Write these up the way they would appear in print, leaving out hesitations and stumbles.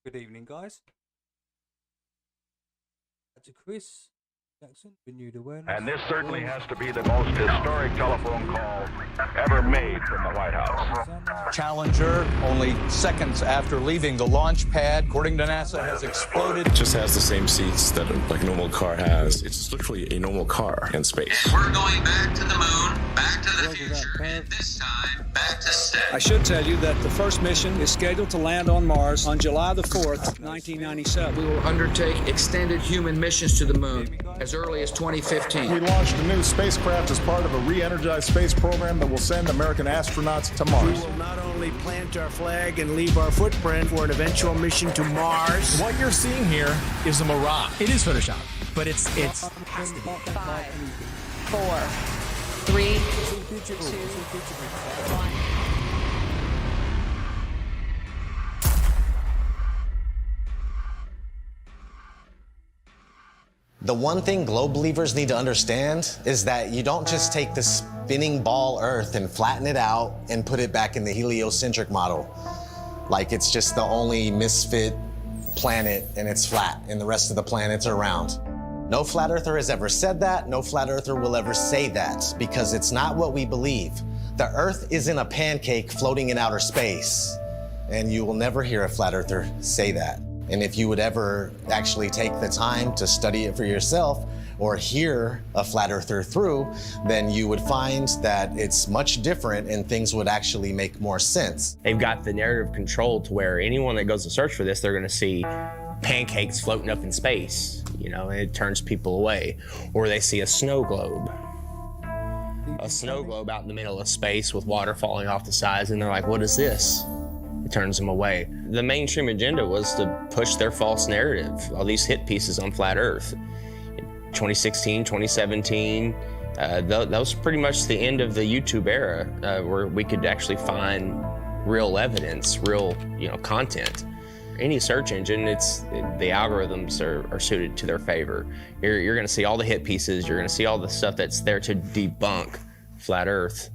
Good evening, guys. That's a Chris Jackson, renewed awareness. And this certainly has to be the most historic telephone call ever made from the White House. Challenger, only seconds after leaving the launch pad, according to NASA, has exploded. It just has the same seats that a normal car has. It's literally a normal car in space. And we're going back to the moon, back to the future, and this time, back to stay. I should tell you that the first mission is scheduled to land on Mars on July the 4th, 1997. We will undertake extended human missions to the moon as early as 2015. We launched a new spacecraft as part of a re-energized space program that will send American astronauts to Mars. We will not only plant our flag and leave our footprint for an eventual mission to Mars. What you're seeing here is a mirage. It is Photoshop, but it's has to be. 5, 4, 3, 2, 1. The one thing globe believers need to understand is that you don't just take the spinning ball Earth and flatten it out and put it back in the heliocentric model. Like it's just the only misfit planet and it's flat and the rest of the planets are round. No flat earther has ever said that. No flat earther will ever say that because it's not what we believe. The Earth isn't a pancake floating in outer space, and you will never hear a flat earther say that. And if you would ever actually take the time to study it for yourself or hear a flat earther through, then you would find that it's much different and things would actually make more sense. They've got the narrative control to where anyone that goes to search for this, they're going to see pancakes floating up in space, and it turns people away. Or they see a snow globe. A snow globe out in the middle of space with water falling off the sides, and they're like, what is this? It turns them away. The mainstream agenda was to push their false narrative, all these hit pieces on flat Earth. 2016, 2017, that was pretty much the end of the YouTube era where we could actually find real evidence, real content. Any search engine, the algorithms are suited to their favor. You're going to see all the hit pieces. You're going to see all the stuff that's there to debunk flat Earth.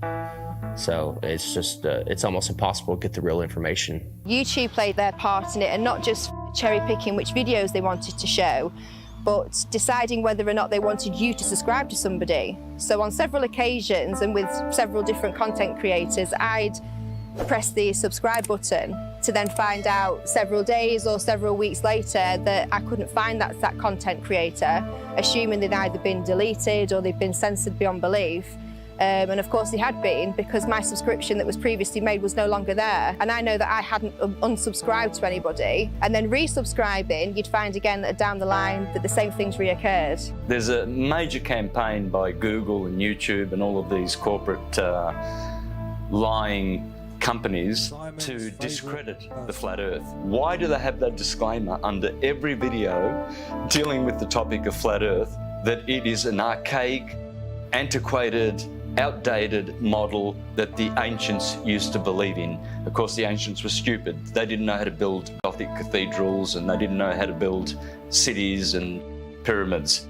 So it's just, it's almost impossible to get the real information. YouTube played their part in it, and not just cherry picking which videos they wanted to show, but deciding whether or not they wanted you to subscribe to somebody. So on several occasions and with several different content creators, I'd press the subscribe button to then find out several days or several weeks later that I couldn't find that content creator, assuming they'd either been deleted or they'd been censored beyond belief. And of course they had been, because my subscription that was previously made was no longer there. And I know that I hadn't unsubscribed to anybody. And then resubscribing, you'd find again that down the line that the same things reoccurred. There's a major campaign by Google and YouTube and all of these corporate lying companies to discredit the flat Earth. Why do they have that disclaimer under every video dealing with the topic of flat Earth, that it is an archaic, antiquated, outdated model that the ancients used to believe in? Of course, the ancients were stupid. They didn't know how to build Gothic cathedrals, and they didn't know how to build cities and pyramids.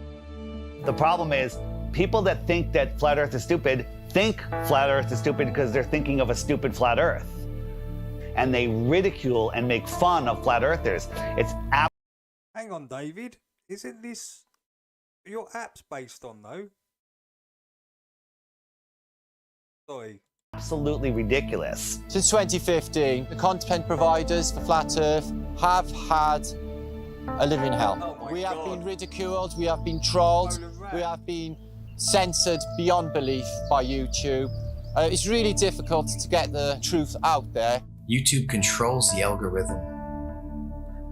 The problem is, people that think that flat Earth is stupid think flat Earth is stupid because they're thinking of a stupid flat Earth. And they ridicule and make fun of flat Earthers. It's Hang on, David. Isn't this your app's based on, though? Sorry. Absolutely ridiculous. Since 2015, the content providers for Flat Earth have had a living hell. We have been ridiculed, we have been trolled, we have been censored beyond belief by YouTube. It's really difficult to get the truth out there. YouTube controls the algorithm.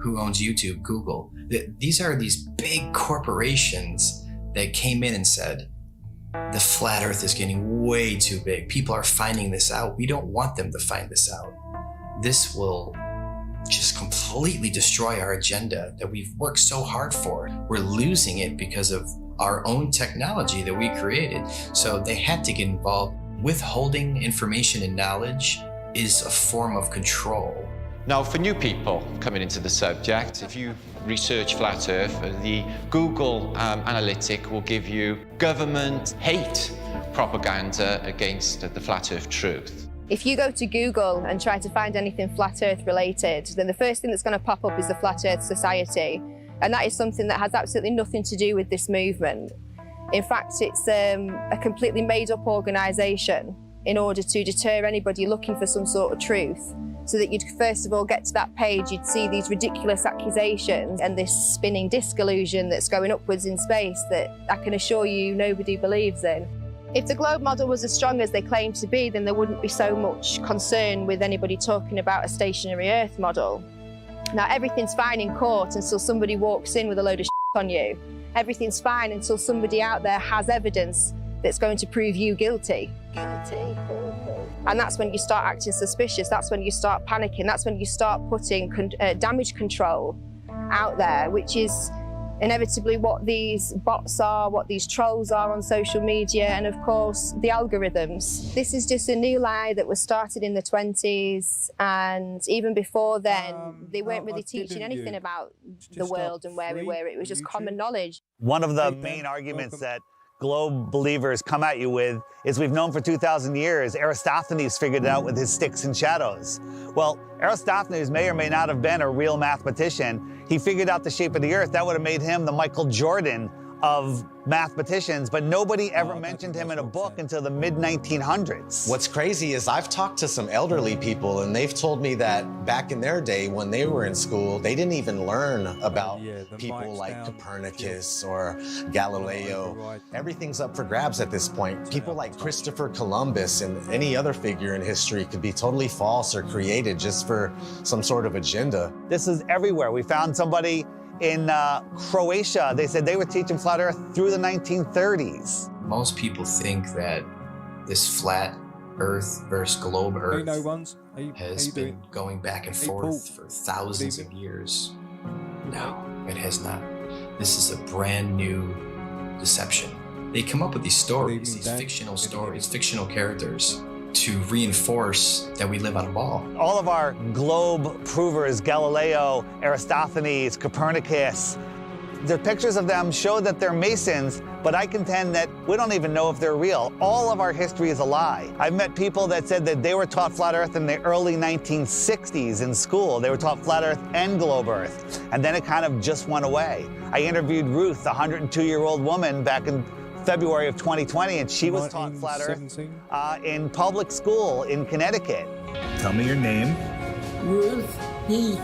Who owns YouTube? Google. These are these big corporations that came in and said, the flat Earth is getting way too big. People are finding this out. We don't want them to find this out. This will just completely destroy our agenda that we've worked so hard for. We're losing it because of our own technology that we created. So they had to get involved. Withholding information and knowledge is a form of control. Now, for new people coming into the subject, if you research flat Earth, the Google analytic will give you government hate propaganda against the flat Earth truth. If you go to Google and try to find anything Flat Earth related, then the first thing that's going to pop up is the Flat Earth Society. And that is something that has absolutely nothing to do with this movement. In fact, it's a completely made-up organisation in order to deter anybody looking for some sort of truth. So that you'd first of all get to that page, you'd see these ridiculous accusations and this spinning disc illusion that's going upwards in space that I can assure you nobody believes in. If the globe model was as strong as they claim to be, then there wouldn't be so much concern with anybody talking about a stationary Earth model. Now, everything's fine in court until somebody walks in with a load of shit on you. Everything's fine until somebody out there has evidence that's going to prove you guilty. And that's when you start acting suspicious. That's when you start panicking. That's when you start putting damage control out there, which is inevitably what these bots are, what these trolls are on social media, and of course, the algorithms. This is just a new lie that was started in the 20s, and even before then, they weren't really teaching anything about the world and where we were. It was just common knowledge. One of the main arguments that globe believers come at you with is we've known for 2,000 years. Eratosthenes figured it out with his sticks and shadows. Well, Eratosthenes may or may not have been a real mathematician. He figured out the shape of the Earth. That would have made him the Michael Jordan of mathematicians, but nobody ever mentioned him in a book until the mid-1900s. What's crazy is I've talked to some elderly people, and they've told me that back in their day when they were in school, they didn't even learn about people like Copernicus or Galileo. Everything's up for grabs at this point. People like Christopher Columbus and any other figure in history could be totally false or created just for some sort of agenda. This is everywhere. We found somebody in Croatia. They said they were teaching flat Earth through the 1930s. Most people think that this flat Earth versus globe Earth has been going back and forth for thousands of years. No, it has not. This is a brand new deception. They come up with these stories, these fictional stories, fictional characters, to reinforce that we live on a ball. All of our globe provers, Galileo, Eratosthenes, Copernicus, the pictures of them show that they're Masons, but I contend that we don't even know if they're real. All of our history is a lie. I've met people that said that they were taught flat Earth in the early 1960s in school. They were taught flat Earth and globe Earth, and then it kind of just went away. I interviewed Ruth, a 102-year-old woman, back in February of 2020, and she was taught flat Earth in public school in Connecticut. Tell me your name. Ruth Heath.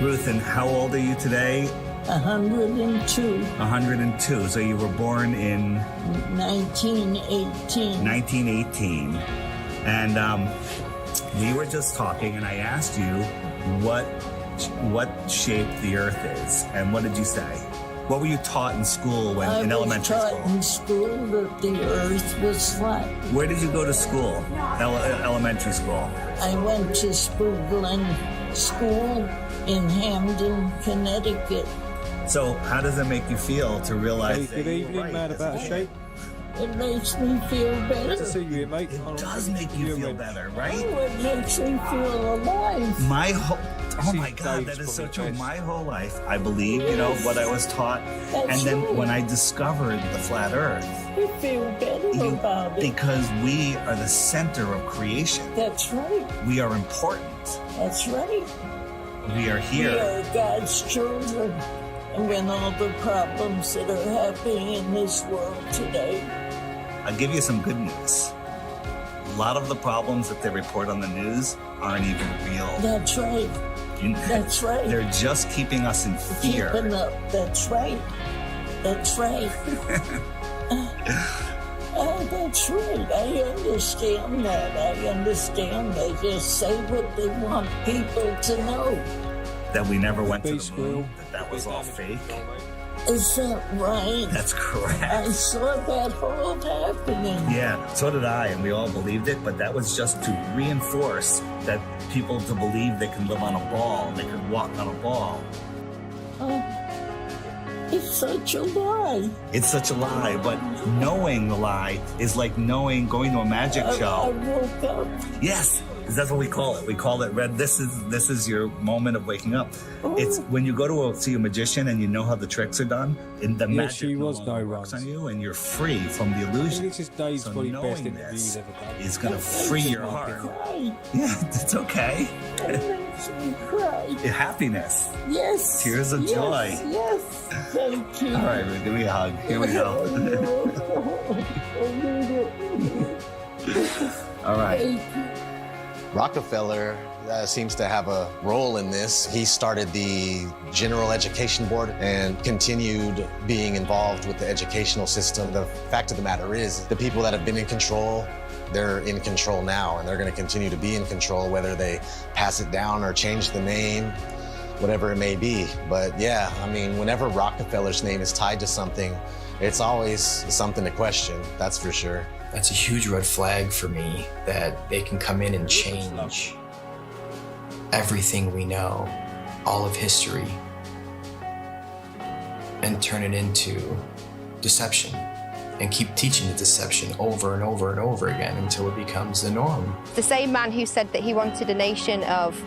Ruth, and how old are you today? 102. 102. So you were born in 1918. 1918. And we were just talking, and I asked you what shape the Earth is, and what did you say? What were you taught in school in elementary school? I was taught in school that the Earth was flat. Where did you go to school? Elementary school? I went to Spoogland School in Hamden, Connecticut. So how does it make you feel to realize Good evening, man, about a shape. It makes me feel better. Good to see you here, mate. It does make you feel better, right? Oh, it makes me feel alive. Oh my God, that is so true. My whole life, I believe, what I was taught. And then when I discovered the flat Earth, I feel better about it. Because we are the center of creation. That's right. We are important. That's right. We are here. We are God's children. And when all the problems that are happening in this world today. I'll give you some good news. A lot of the problems that they report on the news aren't even real. That's right. That's right. They're just keeping us in fear. Keeping up. That's right. That's right. That's right. I understand that. I understand. They just say what they want people to know. That we never went to the moon. That was all fake. Is that right? That's correct. I saw that all happening. Yeah, so did I, and we all believed it, but that was just to reinforce that people to believe they can live on a ball, they could walk on a ball. It's such a lie. It's such a lie, but knowing the lie is like going to a magic show. I woke up. Yes, That's what we call it. We call it red. This is your moment of waking up. It's when you go to see a magician and you know how the tricks are done, and the magic works on you, and you're free from the illusion. This is Dave's So probably best knowing interview he's this ever done. is going to free your heart. Yeah, it's okay. It makes me cry. Happiness. Yes. Tears of joy. Yes. Thank you. All right, give me a hug. Here we go. All right. Rockefeller seems to have a role in this. He started the General Education Board and continued being involved with the educational system. The fact of the matter is, the people that have been in control, they're in control now, and they're going to continue to be in control, whether they pass it down or change the name, whatever it may be. But yeah, I mean, whenever Rockefeller's name is tied to something, it's always something to question, that's for sure. That's a huge red flag for me, that they can come in and change everything we know, all of history, and turn it into deception, and keep teaching the deception over and over and over again until it becomes the norm. The same man who said that he wanted a nation of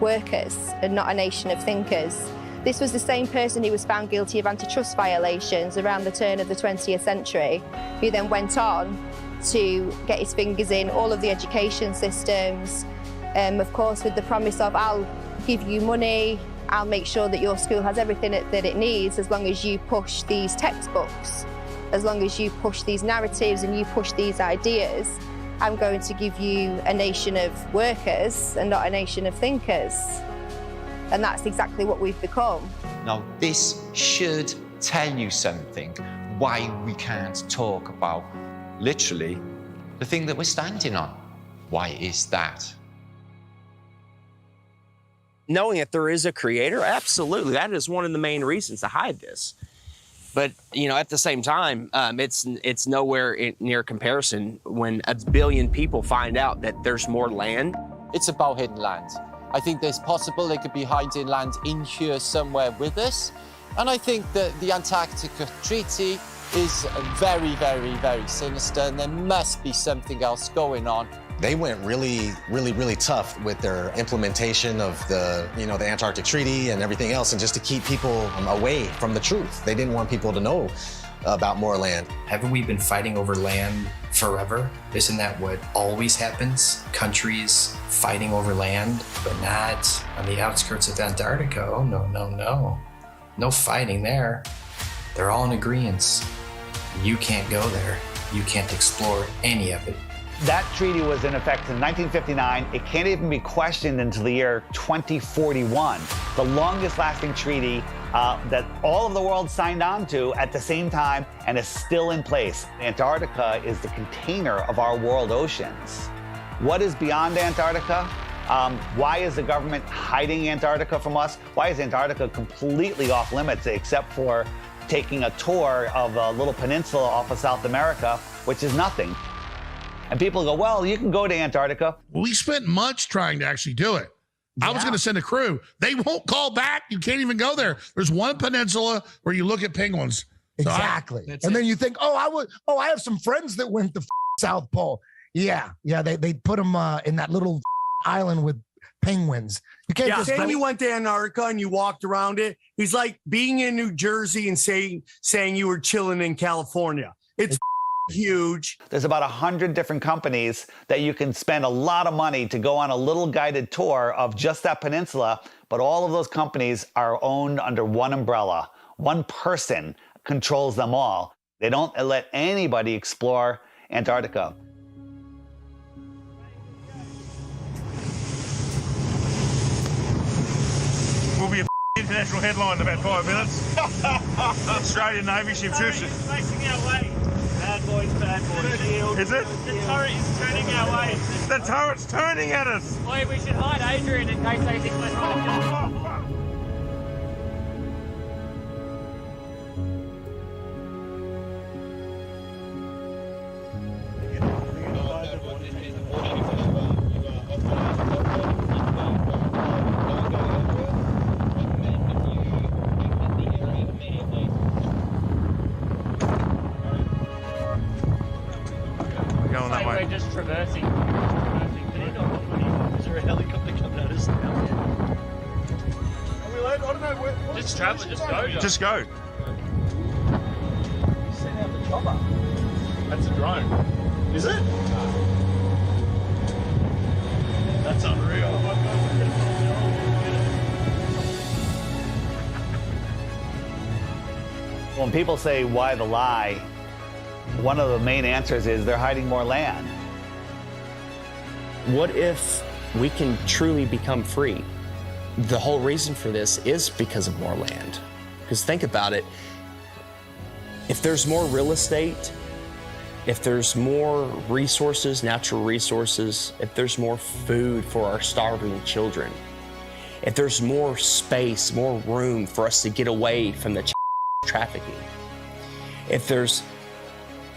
workers and not a nation of thinkers. This was the same person who was found guilty of antitrust violations around the turn of the 20th century, who then went on to get his fingers in all of the education systems, of course with the promise of, I'll give you money, I'll make sure that your school has everything that it needs as long as you push these textbooks, as long as you push these narratives and you push these ideas. I'm going to give you a nation of workers and not a nation of thinkers. And that's exactly what we've become. Now, this should tell you something, why we can't talk about, literally, the thing that we're standing on. Why is that? Knowing that there is a creator, absolutely. That is one of the main reasons to hide this. But, you know, at the same time, it's nowhere near comparison when 1 billion people find out that there's more land. It's about hidden land. I think there's possible they could be hiding land in here somewhere with us. And I think that the Antarctica Treaty is very, very, very sinister, and there must be something else going on. They went really tough with their implementation of the Antarctic Treaty and everything else, and just to keep people away from the truth. They didn't want people to know about more land. Haven't we been fighting over land forever? Isn't that what always happens? Countries fighting over land, but not on the outskirts of Antarctica. Oh, no, no, no. No fighting there. They're all in agreement. You can't go there. You can't explore any of it. That treaty was in effect in 1959. It can't even be questioned until the year 2041. The longest lasting treaty that all of the world signed on to at the same time and is still in place. Antarctica is the container of our world oceans. What is beyond Antarctica? Why is the government hiding Antarctica from us? Why is Antarctica completely off limits except for taking a tour of a little peninsula off of South America, which is nothing? And people go, well, you can go to Antarctica. We spent months trying to actually do it. I was going to send a crew. They won't call back. You can't even go there. There's one peninsula where you look at penguins. So exactly. Then you think, I have some friends that went to South Pole. Yeah. They put them in that little island with penguins. You can't just saying you went to Antarctica and you walked around it. He's like being in New Jersey and saying you were chilling in California. It's huge. There's about 100 different companies that you can spend a lot of money to go on a little guided tour of just that peninsula, but all of those companies are owned under one umbrella. One person controls them all. They don't let anybody explore Antarctica. We'll be a international headline in about 5 minutes. Australian Navy ship shoots. Facing our way. Bad boys, shield. Is it? The turret is turning our way. The turret's turning at us. Boy, we should hide Adrian in case they think we're trying to kill him. We're going that way. We're just traversing. But it don't look funny. it's traveling. Just go. Just go. Send out the chopper. That's a drone. Is it? That's unreal. When people say, why the lie? One of the main answers is they're hiding more land. What if we can truly become free? The whole reason for this is because of more land. Because think about it, if there's more real estate, if there's more resources, natural resources, if there's more food for our starving children, if there's more space, more room for us to get away from the trafficking, if there's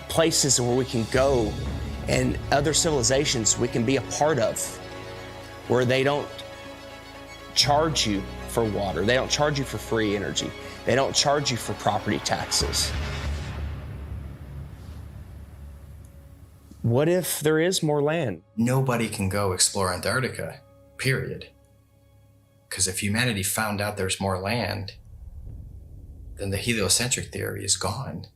places where we can go and other civilizations we can be a part of, where they don't charge you for water, they don't charge you for free energy, they don't charge you for property taxes. What if there is more land? Nobody can go explore Antarctica, period. Because if humanity found out there's more land, then the heliocentric theory is gone.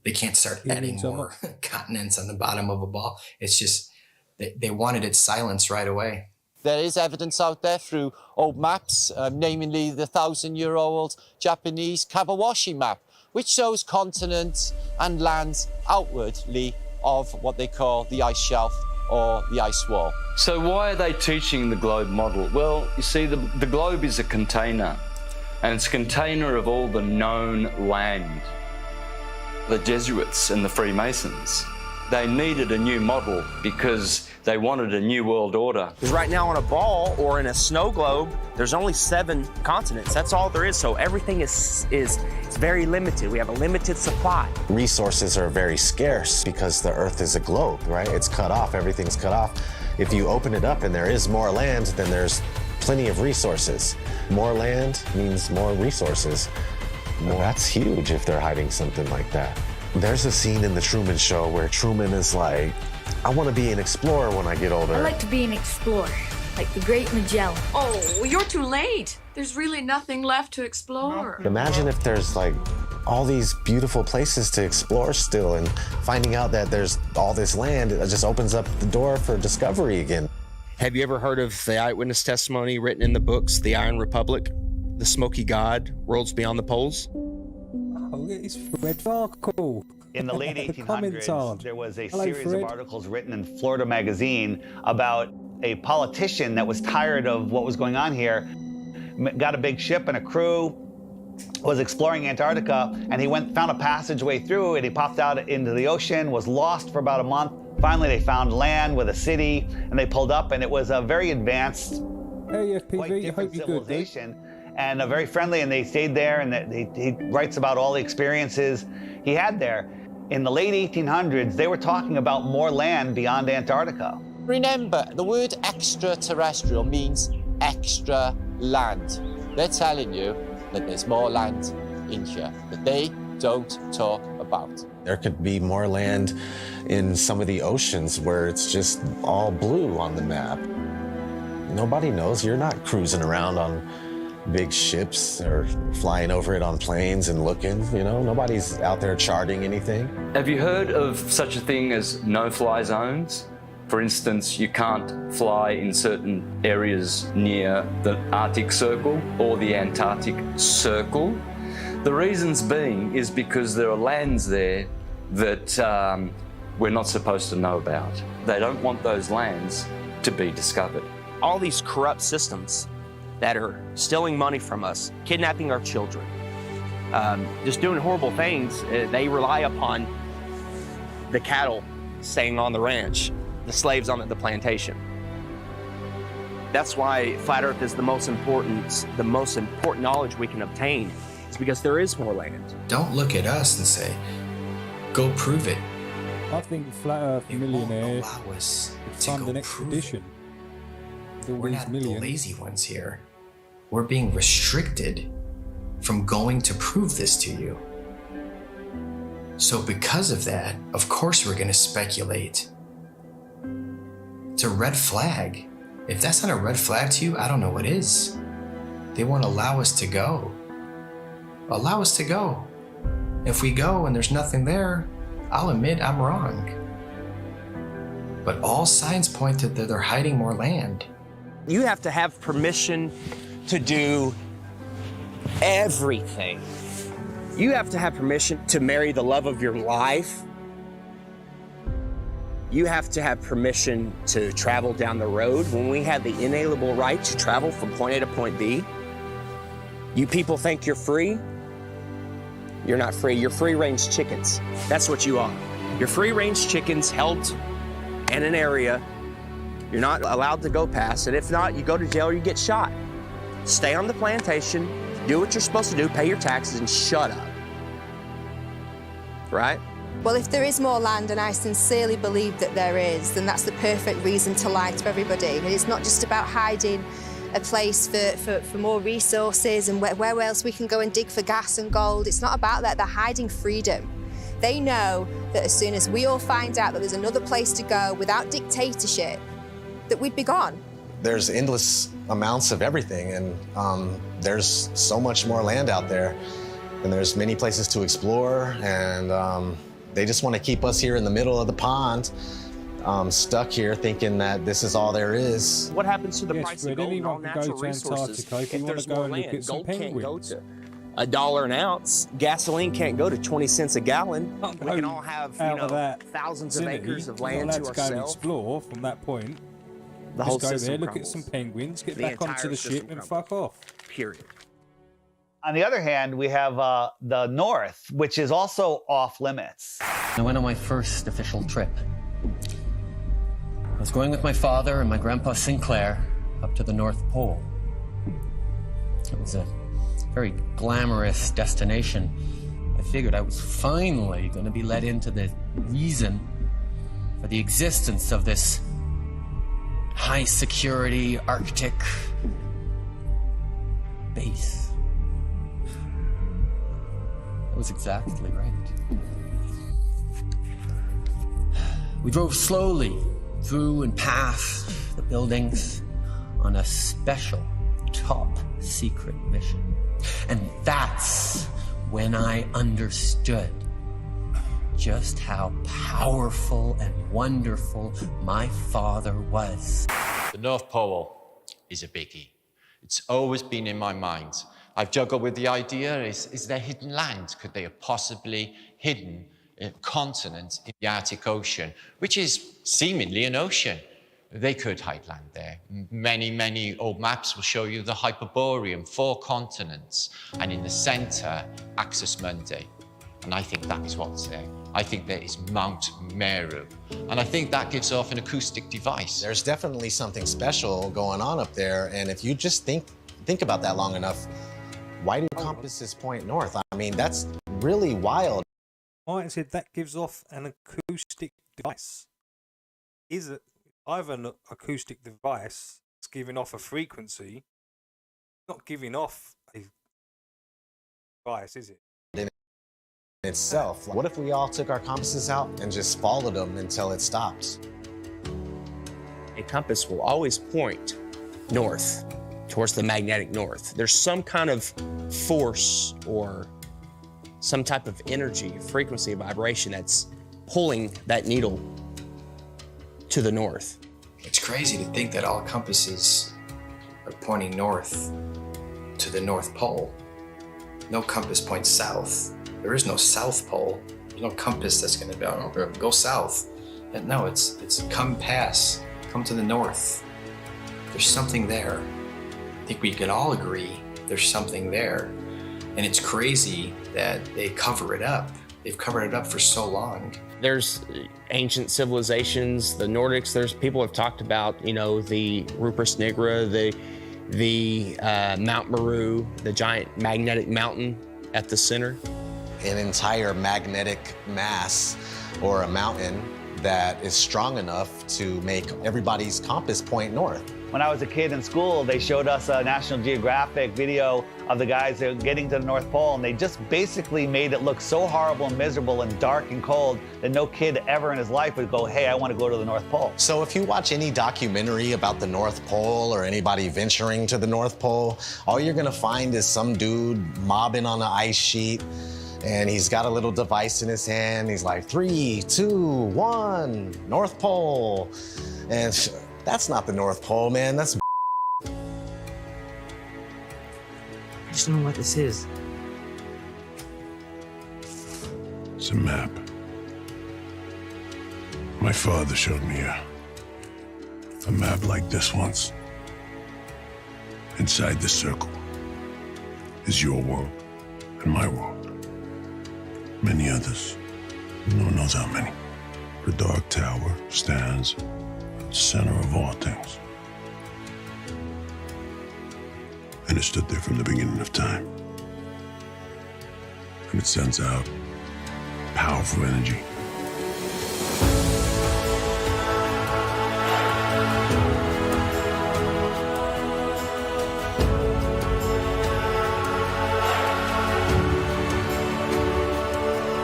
They can't start adding more continents on the bottom of a ball. It's just, they wanted it silenced right away. There is evidence out there through old maps, namely the 1,000-year-old Japanese Kawabashi map, which shows continents and lands outwardly of what they call the ice shelf or the ice wall. So why are they teaching the globe model? Well, you see, the globe is a container, and it's a container of all the known land. The Jesuits and the Freemasons, they needed a new model because they wanted a new world order. Because right now on a ball or in a snow globe, there's only 7 continents. That's all there is. So everything is very limited. We have a limited supply. Resources are very scarce because the Earth is a globe, right? It's cut off, everything's cut off. If you open it up and there is more land, then there's plenty of resources. More land means more resources. Well, that's huge if they're hiding something like that. There's a scene in The Truman Show where Truman is like, I want to be an explorer when I get older. I like to be an explorer, like the Great Magellan. Oh, you're too late. There's really nothing left to explore. Imagine if there's like all these beautiful places to explore still, and finding out that there's all this land, it just opens up the door for discovery again. Have you ever heard of the eyewitness testimony written in the books, The Iron Republic, The Smoky God, Worlds Beyond the Poles? Oh, it's Fred Farkle. In the late 1800s, there was a series of articles written in Florida Magazine about a politician that was tired of what was going on here, got a big ship and a crew, was exploring Antarctica, and he found a passageway through, and he popped out into the ocean, was lost for about a month. Finally, they found land with a city, and they pulled up, and it was a very advanced, quite different civilization, and very friendly, and they stayed there, and he writes about all the experiences he had there. In the late 1800s, they were talking about more land beyond Antarctica. Remember, the word extraterrestrial means extra land. They're telling you that there's more land in here that they don't talk about. There could be more land in some of the oceans where it's just all blue on the map. Nobody knows. You're not cruising around on big ships or flying over it on planes and looking, you know, nobody's out there charting anything. Have you heard of such a thing as no-fly zones? For instance, you can't fly in certain areas near the Arctic Circle or the Antarctic Circle. The reasons being is because there are lands there that we're not supposed to know about. They don't want those lands to be discovered. All these corrupt systems that are stealing money from us, kidnapping our children, just doing horrible things. They rely upon the cattle staying on the ranch, the slaves on the plantation. That's why Flat Earth is the most important knowledge we can obtain. It's because there is more land. Don't look at us and say, go prove it. I think Flat Earth millionaires fund an expedition. We're not the lazy ones here. We're being restricted from going to prove this to you. So because of that, of course we're going to speculate. It's a red flag. If that's not a red flag to you, I don't know what is. They won't allow us to go. allow us to go. If we go and there's nothing there, I'll admit I'm wrong. But all signs point to that they're hiding more land. You have to have permission to do everything. You have to have permission to marry the love of your life. You have to have permission to travel down the road when we have the inalienable right to travel from point A to point B. You people think you're free? You're not free. You're free-range chickens. That's what you are. You're free-range chickens held in an area you're not allowed to go past, and if not, you go to jail or you get shot. Stay on the plantation, do what you're supposed to do, pay your taxes, and shut up. Right? Well, if there is more land, and I sincerely believe that there is, then that's the perfect reason to lie to everybody. And it's not just about hiding a place for more resources and where else we can go and dig for gas and gold. It's not about that. They're hiding freedom. They know that as soon as we all find out that there's another place to go without dictatorship, that we'd be gone. There's endless amounts of everything, and there's so much more land out there, and there's many places to explore, and they just want to keep us here in the middle of the pond, stuck here thinking that this is all there is. What happens to the price of gold and all natural resources if there's more land? Gold can't go to $1 an ounce. Gasoline can't go to 20 cents a gallon. We can all have, thousands of acres of land to ourselves. Go and explore from that point. The whole Just go system there, look at crumbles. some penguins, get The back onto entire the system ship and crumbles. fuck off. Period. On the other hand, we have the North, which is also off limits. I went on my first official trip. I was going with my father and my grandpa Sinclair up to the North Pole. It was a very glamorous destination. I figured I was finally going to be let into the reason for the existence of this high security Arctic base. That was exactly right. We drove slowly through and past the buildings on a special top secret mission. And that's when I understood just how powerful and wonderful my father was. The North Pole is a biggie. It's always been in my mind. I've juggled with the idea, is there hidden land? Could they have possibly hidden a continent in the Arctic Ocean, which is seemingly an ocean? They could hide land there. Many old maps will show you the Hyperborean, 4 continents, and in the center, Axis Mundi. And I think that is what's there. I think there is Mount Meru. And I think that gives off an acoustic device. There's definitely something special going on up there, and if you just think about that long enough, why do compasses point north? I mean, that's really wild. I said that gives off an acoustic device. Is it either an acoustic device that's giving off a frequency, not giving off a device, is it? In itself, what if we all took our compasses out and just followed them until it stops? A compass will always point north, towards the magnetic north. There's some kind of force or some type of energy, frequency, vibration that's pulling that needle to the north. It's crazy to think that all compasses are pointing north to the North Pole. No compass points south. There is no South Pole. There's no compass that's gonna be, oh, go south. And no, it's come to the north. There's something there. I think we can all agree there's something there. And it's crazy that they cover it up. They've covered it up for so long. There's ancient civilizations, the Nordics, there's people have talked about, the Rupert Nigra, the Mount Meru, the giant magnetic mountain at the center. An entire magnetic mass or a mountain that is strong enough to make everybody's compass point north. When I was a kid in school, they showed us a National Geographic video of the guys that were getting to the North Pole, and they just basically made it look so horrible and miserable and dark and cold that no kid ever in his life would go, hey, I want to go to the North Pole. So if you watch any documentary about the North Pole or anybody venturing to the North Pole, all you're gonna find is some dude mobbing on an ice sheet, and he's got a little device in his hand. He's like, 3, 2, 1, North Pole. And that's not the North Pole, man. That's I just don't know what this is. It's a map. My father showed me a map like this once. Inside the circle is your world and my world. Many others. No one knows how many. The Dark Tower stands at the center of all things. And it stood there from the beginning of time. And it sends out powerful energy.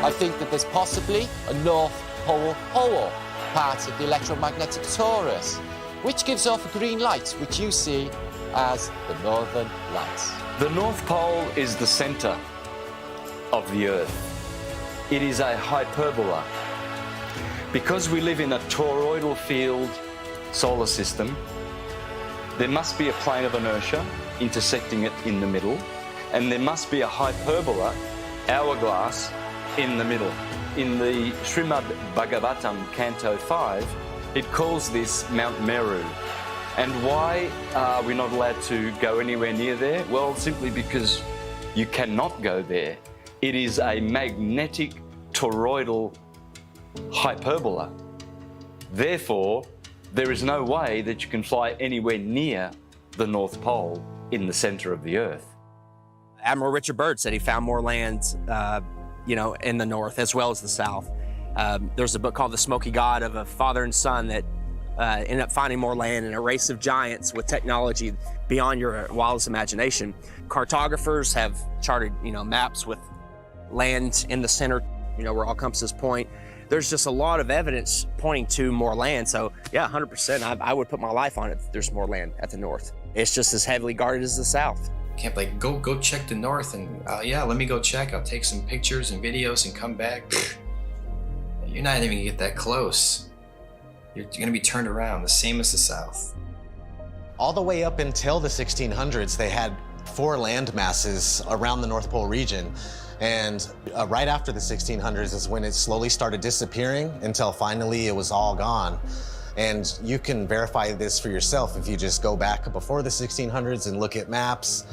I think that there's possibly a North Pole hole, part of the electromagnetic torus, which gives off a green light, which you see as the Northern Lights. The North Pole is the center of the Earth. It is a hyperbola. Because we live in a toroidal field solar system, there must be a plane of inertia intersecting it in the middle, and there must be a hyperbola, hourglass, in the middle. In the Srimad Bhagavatam, Canto 5, it calls this Mount Meru. And why are we not allowed to go anywhere near there? Well, simply because you cannot go there. It is a magnetic toroidal hyperbola. Therefore, there is no way that you can fly anywhere near the North Pole in the center of the Earth. Admiral Richard Byrd said he found more land in the north as well as the south. There's a book called The Smoky God of a father and son that ended up finding more land in a race of giants with technology beyond your wildest imagination. Cartographers have charted, maps with land in the center, where all compasses point. There's just a lot of evidence pointing to more land. So yeah, 100%, I would put my life on it. There's more land at the north. It's just as heavily guarded as the south. Can't go check the north and yeah, let me go check. I'll take some pictures and videos and come back. You're not even gonna get that close. You're gonna be turned around, the same as the south. All the way up until the 1600s, they had 4 land masses around the North Pole region. And right after the 1600s is when it slowly started disappearing until finally it was all gone. And you can verify this for yourself if you just go back before the 1600s and look at maps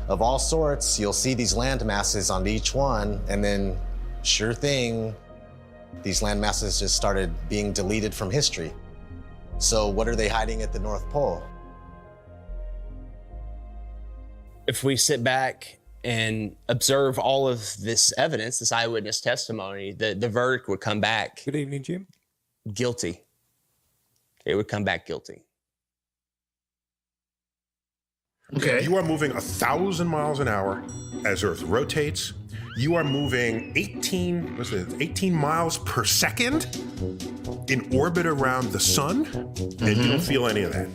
of all sorts. You'll see these land masses on each one, and then sure thing, these land masses just started being deleted from history. So what are they hiding at the North Pole? If we sit back and observe all of this evidence, this eyewitness testimony, the verdict would come back. Good evening, Jim. Guilty. It would come back guilty. Okay. You are moving 1,000 miles an hour as Earth rotates. You are moving 18 miles per second in orbit around the sun, and you don't feel any of that.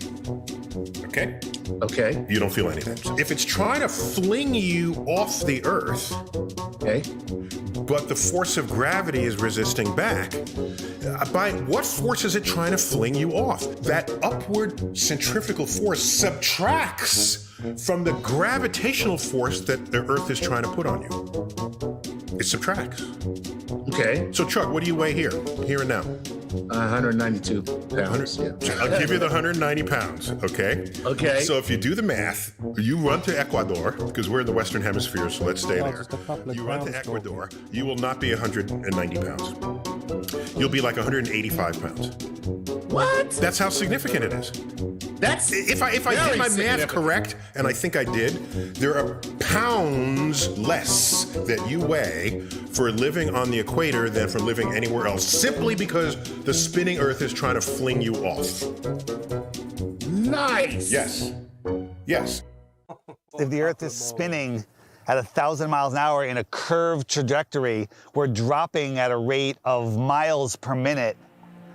Okay? Okay. You don't feel any of that. If it's trying to fling you off the Earth, okay, but the force of gravity is resisting back, by what force is it trying to fling you off? That upward centrifugal force subtracts from the gravitational force that the Earth is trying to put on you. It subtracts. Okay. So Chuck, what do you weigh here and now? 192 pounds. Yeah. I'll give you the 190 pounds, okay? Okay. So if you do the math, you run to Ecuador, because we're in the Western Hemisphere, so let's stay there. You run to Ecuador, you will not be 190 pounds. You'll be like 185 pounds. What? That's how significant it is. That's if I did my math correct, and I think I did, there are pounds less that you weigh for living on the equator than for living anywhere else, simply because the spinning Earth is trying to fling you off. Nice. Yes. Yes. If the Earth is spinning at 1,000 miles an hour in a curved trajectory, we're dropping at a rate of miles per minute,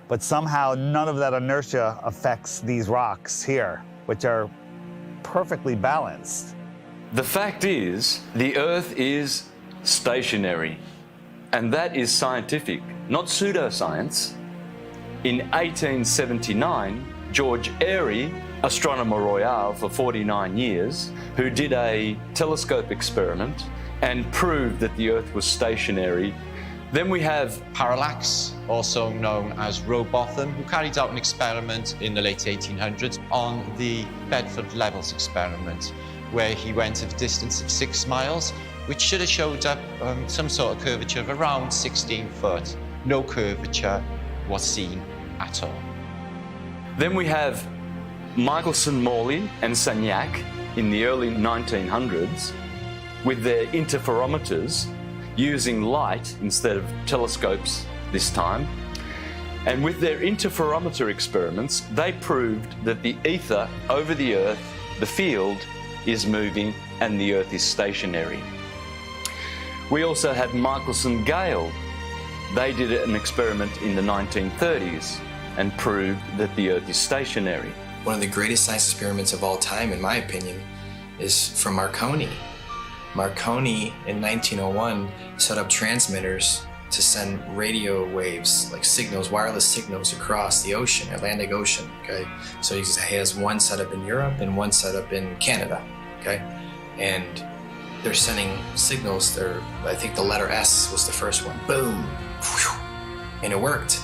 but somehow none of that inertia affects these rocks here, which are perfectly balanced. The fact is, the Earth is stationary, and that is scientific, not pseudoscience. In 1879, George Airy, astronomer royal for 49 years, who did a telescope experiment and proved that the Earth was stationary. Then we have Parallax, also known as Rowbotham, who carried out an experiment in the late 1800s on the Bedford Levels experiment, where he went at a distance of 6 miles, which should have showed up some sort of curvature of around 16 foot. No curvature was seen at all. Then we have Michelson, Morley and Sagnac in the early 1900s with their interferometers using light instead of telescopes this time. And with their interferometer experiments, they proved that the ether over the Earth, the field, is moving and the Earth is stationary. We also had Michelson Gale. They did an experiment in the 1930s and proved that the Earth is stationary. One of the greatest science experiments of all time, in my opinion, is from Marconi. Marconi, in 1901, set up transmitters to send radio waves, like signals, wireless signals across the ocean, Atlantic Ocean, okay? So he has one set up in Europe and one set up in Canada, okay? And they're sending signals, I think the letter S was the first one, boom, whew, and it worked.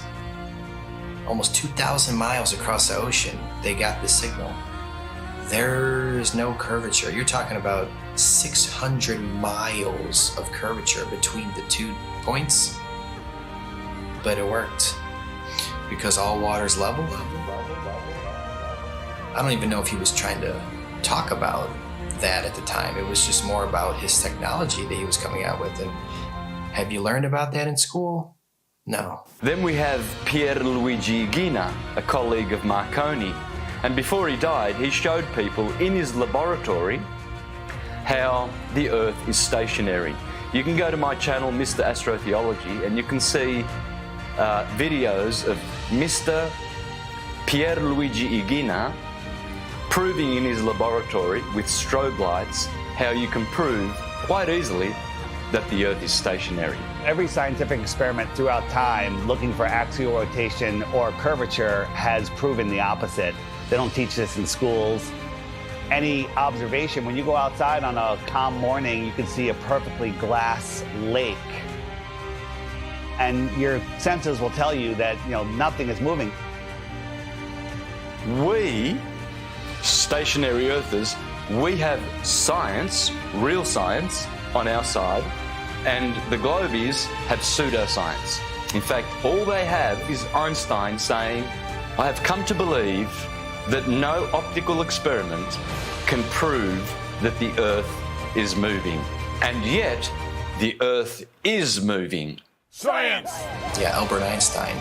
Almost 2,000 miles across the ocean, they got the signal. There's no curvature. You're talking about 600 miles of curvature between the 2 points. But it worked because all water's level. I don't even know if he was trying to talk about that at the time. It was just more about his technology that he was coming out with. And have you learned about that in school? No. Then we have Pierluigi Ghina, a colleague of Marconi. And before he died, he showed people in his laboratory how the Earth is stationary. You can go to my channel, Mr. Astrotheology, and you can see videos of Mr. Pierluigi Ghina proving in his laboratory with strobe lights how you can prove quite easily that the Earth is stationary. Every scientific experiment throughout time looking for axial rotation or curvature has proven the opposite. They don't teach this in schools. Any observation, when you go outside on a calm morning, you can see a perfectly glass lake. And your senses will tell you that, nothing is moving. We, stationary Earthers, we have science, real science, on our side, and the globies have pseudoscience. In fact, all they have is Einstein saying, I have come to believe that no optical experiment can prove that the Earth is moving. And yet, the Earth is moving. Science! Yeah, Albert Einstein.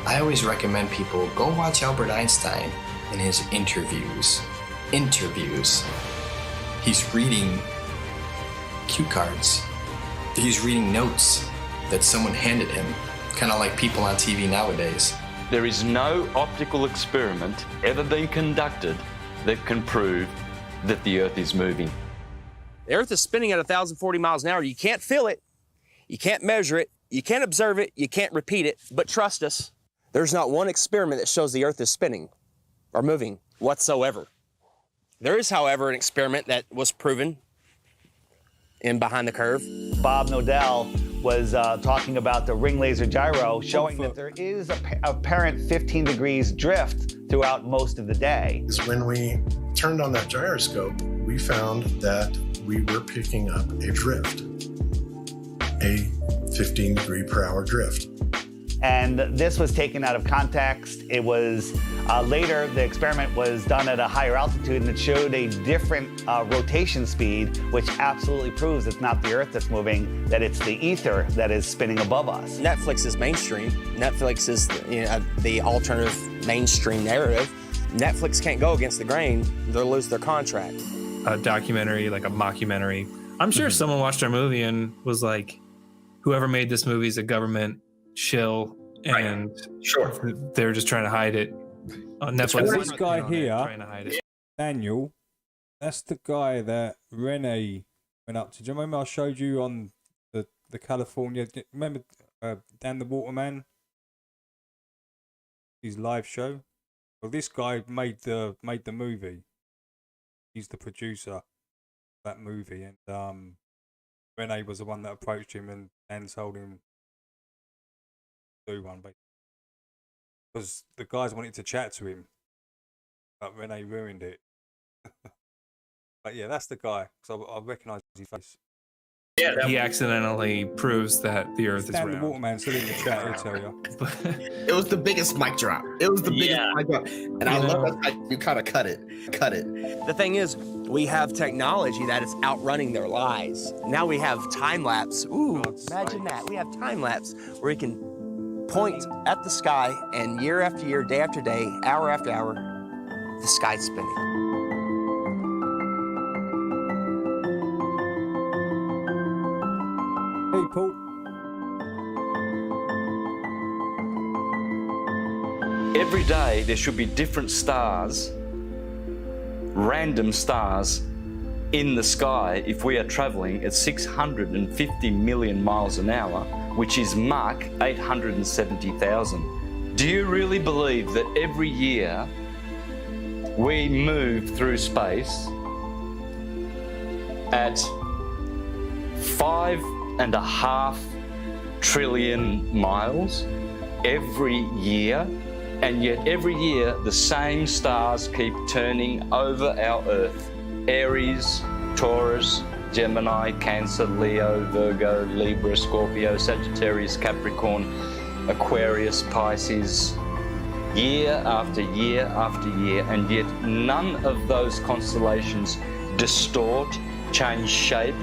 I always recommend people go watch Albert Einstein in his interviews. He's reading cue cards. He's reading notes that someone handed him, kind of like people on TV nowadays. There is no optical experiment ever been conducted that can prove that the Earth is moving. The Earth is spinning at 1,040 miles an hour. You can't feel it. You can't measure it. You can't observe it. You can't repeat it. But trust us, there's not one experiment that shows the Earth is spinning or moving whatsoever. There is, however, an experiment that was proven in Behind the Curve. Bob Nodell was talking about the ring laser gyro, showing that there is a apparent 15 degrees drift throughout most of the day. When we turned on that gyroscope, we found that we were picking up a drift, a 15 degree per hour drift. And this was taken out of context. It was later, the experiment was done at a higher altitude and it showed a different rotation speed, which absolutely proves it's not the Earth that's moving, that it's the ether that is spinning above us. Netflix is mainstream. Netflix is the alternative mainstream narrative. Netflix can't go against the grain, they'll lose their contract. A documentary, like a mockumentary. I'm sure someone watched our movie and was like, whoever made this movie is a government shill, and they're just trying to hide it on Netflix. This guy here, trying to hide it. Daniel, that's the guy that Renee went up to. Do you remember I showed you on the California? Remember Dan the Waterman? His live show. Well, this guy made the movie. He's the producer of that movie, and Renee was the one that approached him, and Dan told him to do one, basically. Because the guys wanted to chat to him, but Renee ruined it. But yeah, that's the guy, because I recognise his face. Yeah, he accidentally proves that the Earth is Dan the round. Waterman still in the chat, he'll tell you. It was the biggest mic drop. It was the biggest mic drop. And I love that you kind of cut it. The thing is, we have technology that is outrunning their lies. Now we have time lapse. Ooh, imagine that. We have time lapse where we can point at the sky, and year after year, day after day, hour after hour, the sky's spinning. Hey, Paul. Every day there should be different stars, random stars, in the sky if we are traveling at 650 million miles an hour, which is Mach 870,000. Do you really believe that every year we move through space at 5.5 trillion miles every year? And yet every year the same stars keep turning over our Earth. Aries, Taurus, Gemini, Cancer, Leo, Virgo, Libra, Scorpio, Sagittarius, Capricorn, Aquarius, Pisces, year after year after year, and yet none of those constellations distort, change shape,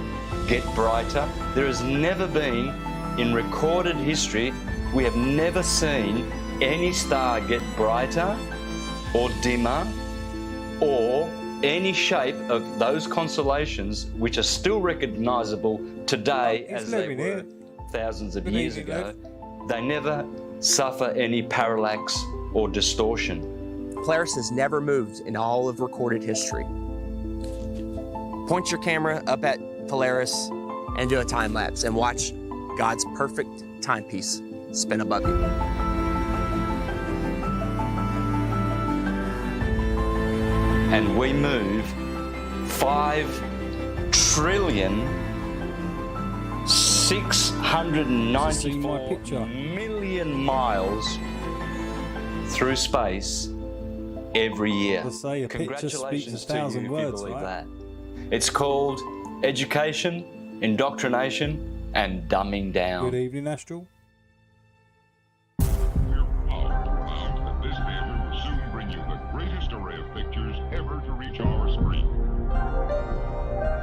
get brighter. There has never been, in recorded history, we have never seen any star get brighter or dimmer or any shape of those constellations which are still recognizable today as they were thousands of years ago. They never suffer any parallax or distortion. Polaris has never moved in all of recorded history. Point your camera up at Polaris and do a time lapse and watch God's perfect timepiece spin above you. And we move 5 trillion 694 million miles through space every year. As I say, a picture speaks 1,000 words, believe right? that. It's called education, indoctrination, and dumbing down. Good evening, Astral.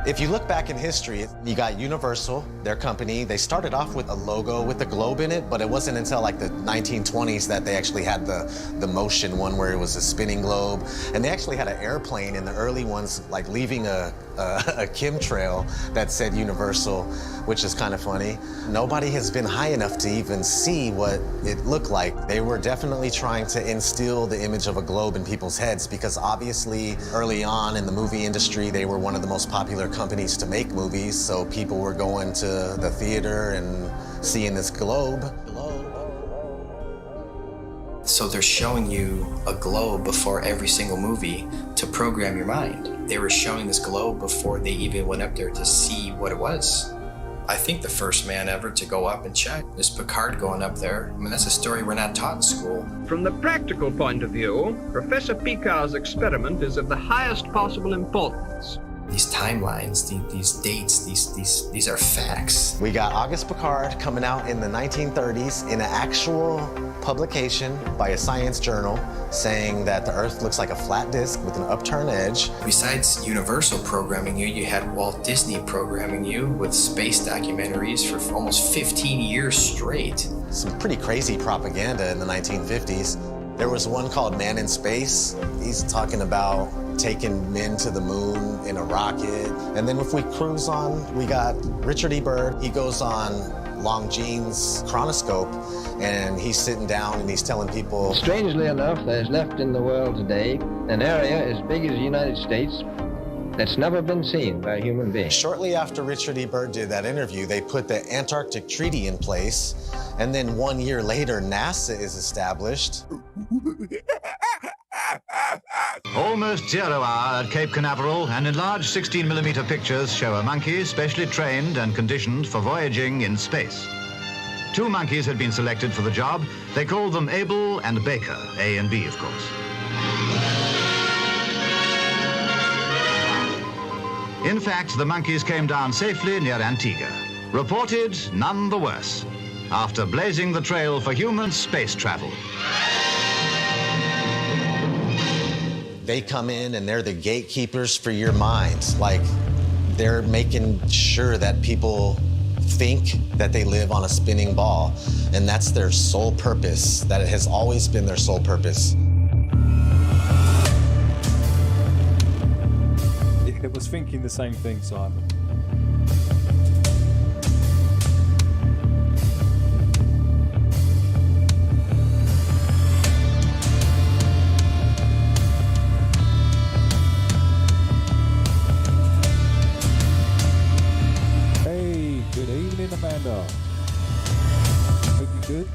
If you look back in history, you got Universal, their company. They started off with a logo with a globe in it, but it wasn't until like the 1920s that they actually had the motion one where it was a spinning globe. And they actually had an airplane in the early ones, like leaving a chemtrail that said Universal, which is kind of funny. Nobody has been high enough to even see what it looked like. They were definitely trying to instill the image of a globe in people's heads because obviously early on in the movie industry, they were one of the most popular companies to make movies, so people were going to the theater and seeing this globe. So they're showing you a globe before every single movie to program your mind. They were showing this globe before they even went up there to see what it was. I think the first man ever to go up and check is Picard going up there. I mean, that's a story we're not taught in school. From the practical point of view, Professor Picard's experiment is of the highest possible importance. These timelines, these dates, these are facts. We got Auguste Picard coming out in the 1930s in an actual publication by a science journal saying that the Earth looks like a flat disk with an upturned edge. Besides Universal programming you, you had Walt Disney programming you with space documentaries for almost 15 years straight. Some pretty crazy propaganda in the 1950s. There was one called Man in Space. He's talking about taking men to the moon in a rocket. And then if we cruise on, we got Richard E. Byrd. He goes on Longines chronoscope, and he's sitting down and he's telling people. Strangely enough, there's left in the world today an area as big as the United States that's never been seen by a human being. Shortly after Richard E. Byrd did that interview, they put the Antarctic Treaty in place, and then 1 year later, NASA is established. Almost 0 hour at Cape Canaveral, and enlarged 16mm pictures show a monkey specially trained and conditioned for voyaging in space. 2 monkeys had been selected for the job. They called them Abel and Baker, A and B, of course. In fact, the monkeys came down safely near Antigua. Reported none the worse, after blazing the trail for human space travel. They come in and they're the gatekeepers for your mind. Like, they're making sure that people think that they live on a spinning ball, and that's their sole purpose, that it has always been their sole purpose. I was thinking the same thing, Simon. Hey, good evening, Amanda. Hope you're good.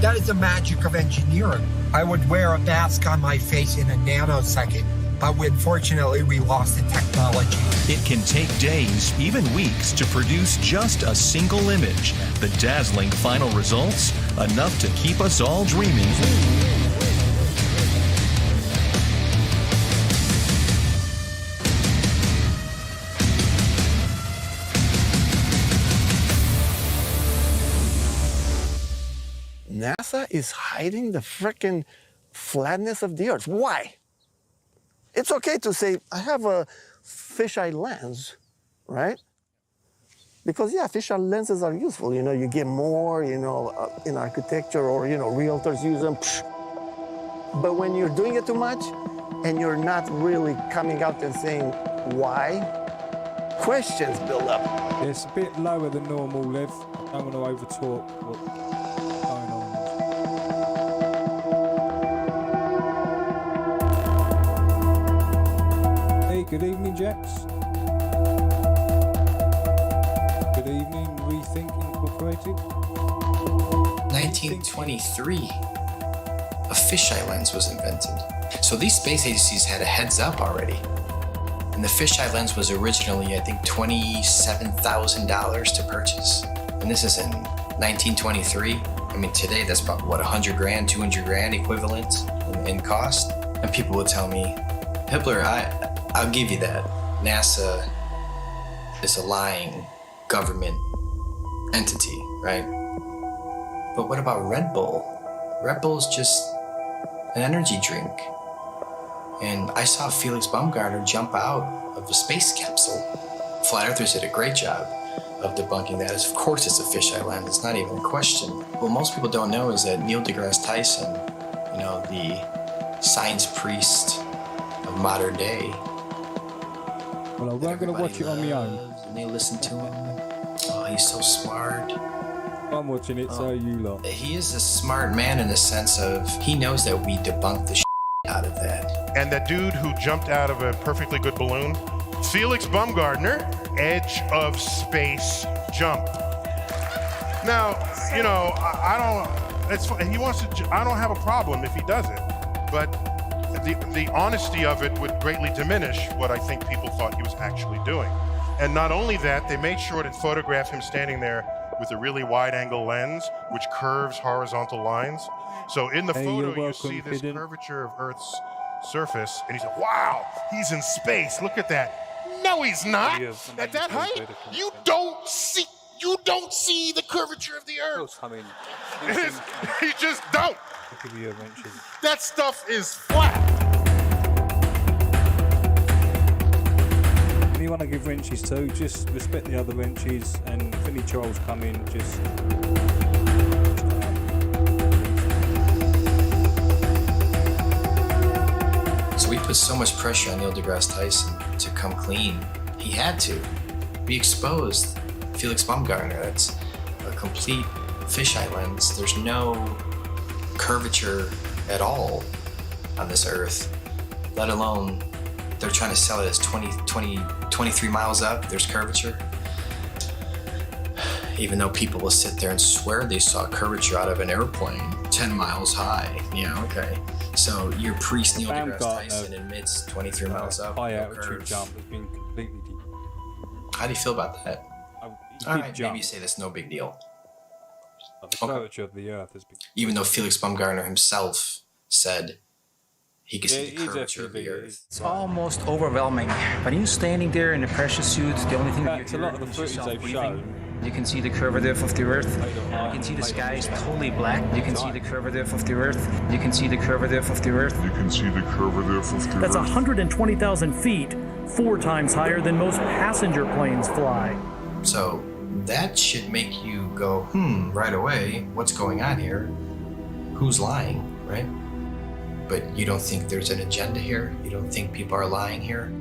That is the magic of engineering. I would wear a mask on my face in a nanosecond, but unfortunately we lost the technology. It can take days, even weeks, to produce just a single image. The dazzling final results, enough to keep us all dreaming. NASA is hiding the frickin' flatness of the Earth. Why? It's okay to say, I have a fisheye lens, right? Because, yeah, fisheye lenses are useful. You know, you get more, in architecture, or, realtors use them. But when you're doing it too much and you're not really coming out and saying why, questions build up. It's a bit lower than normal, Liv. I don't want to overtalk what's going on. Hey, good evening, Jax. Good evening, Rethink Incorporated. 1923, a fisheye lens was invented. So these space agencies had a heads up already. And the fisheye lens was originally, I think, $27,000 to purchase. And this is in 1923. I mean, today that's about, what, 100 grand, 200 grand equivalent in cost? And people would tell me, Hippler, I'll give you that. NASA is a lying government entity, right? But what about Red Bull? Red Bull is just an energy drink. And I saw Felix Baumgartner jump out of a space capsule. Flat Earthers did a great job of debunking that. Of course it's a fisheye lens, it's not even a question. What most people don't know is that Neil deGrasse Tyson, the science priest of modern day. Well, I'm going to watch it on my own. And they listen to him. Oh, he's so smart. I'm watching it, so you lot. He is a smart man in the sense of he knows that we debunked the out of that. And that dude who jumped out of a perfectly good balloon, Felix Baumgartner, edge of space jump. Now, I don't. It's he wants to. I don't have a problem if he does it, but the honesty of it would greatly diminish what I think people thought he was actually doing. And not only that, they made sure to photograph him standing there with a really wide-angle lens, which curves horizontal lines. So in the photo, you see this curvature of Earth's surface, and he's like, wow, he's in space. Look at that. No, he's not. At that height, you don't see the curvature of the Earth. I mean, you just don't. I'll give you a mention. That stuff is flat. with wrenches too. Just respect the other wrenches, and if any trolls come in, just. So we put so much pressure on Neil deGrasse Tyson to come clean. He had to. We exposed Felix Baumgartner. That's a complete fisheye lens. There's no curvature at all on this earth, let alone they're trying to sell it as 23 miles up, there's curvature. Even though people will sit there and swear they saw curvature out of an airplane 10 miles high. Yeah, okay. So your priest Neil deGrasse Tyson admits 23 miles up. High no altitude curve. jump has been completely. How do you feel about that? All right, jump. maybe you say that's no big deal. The curvature of the Earth has been. Even though Felix Baumgartner himself said he could see the curvature of the Earth. It's almost overwhelming. When you're standing there in a pressure suit, the only thing that you hear a lot of the is footage yourself they've breathing. shown. You can see the curvature of the Earth. You can see the sky is totally black. You can see the curvature of the Earth. You can see the curvature of the Earth. You can see the curvature of the Earth. That's 120,000 feet, 4 times higher than most passenger planes fly. So that should make you go, right away, what's going on here? Who's lying, right? But you don't think there's an agenda here? You don't think people are lying here?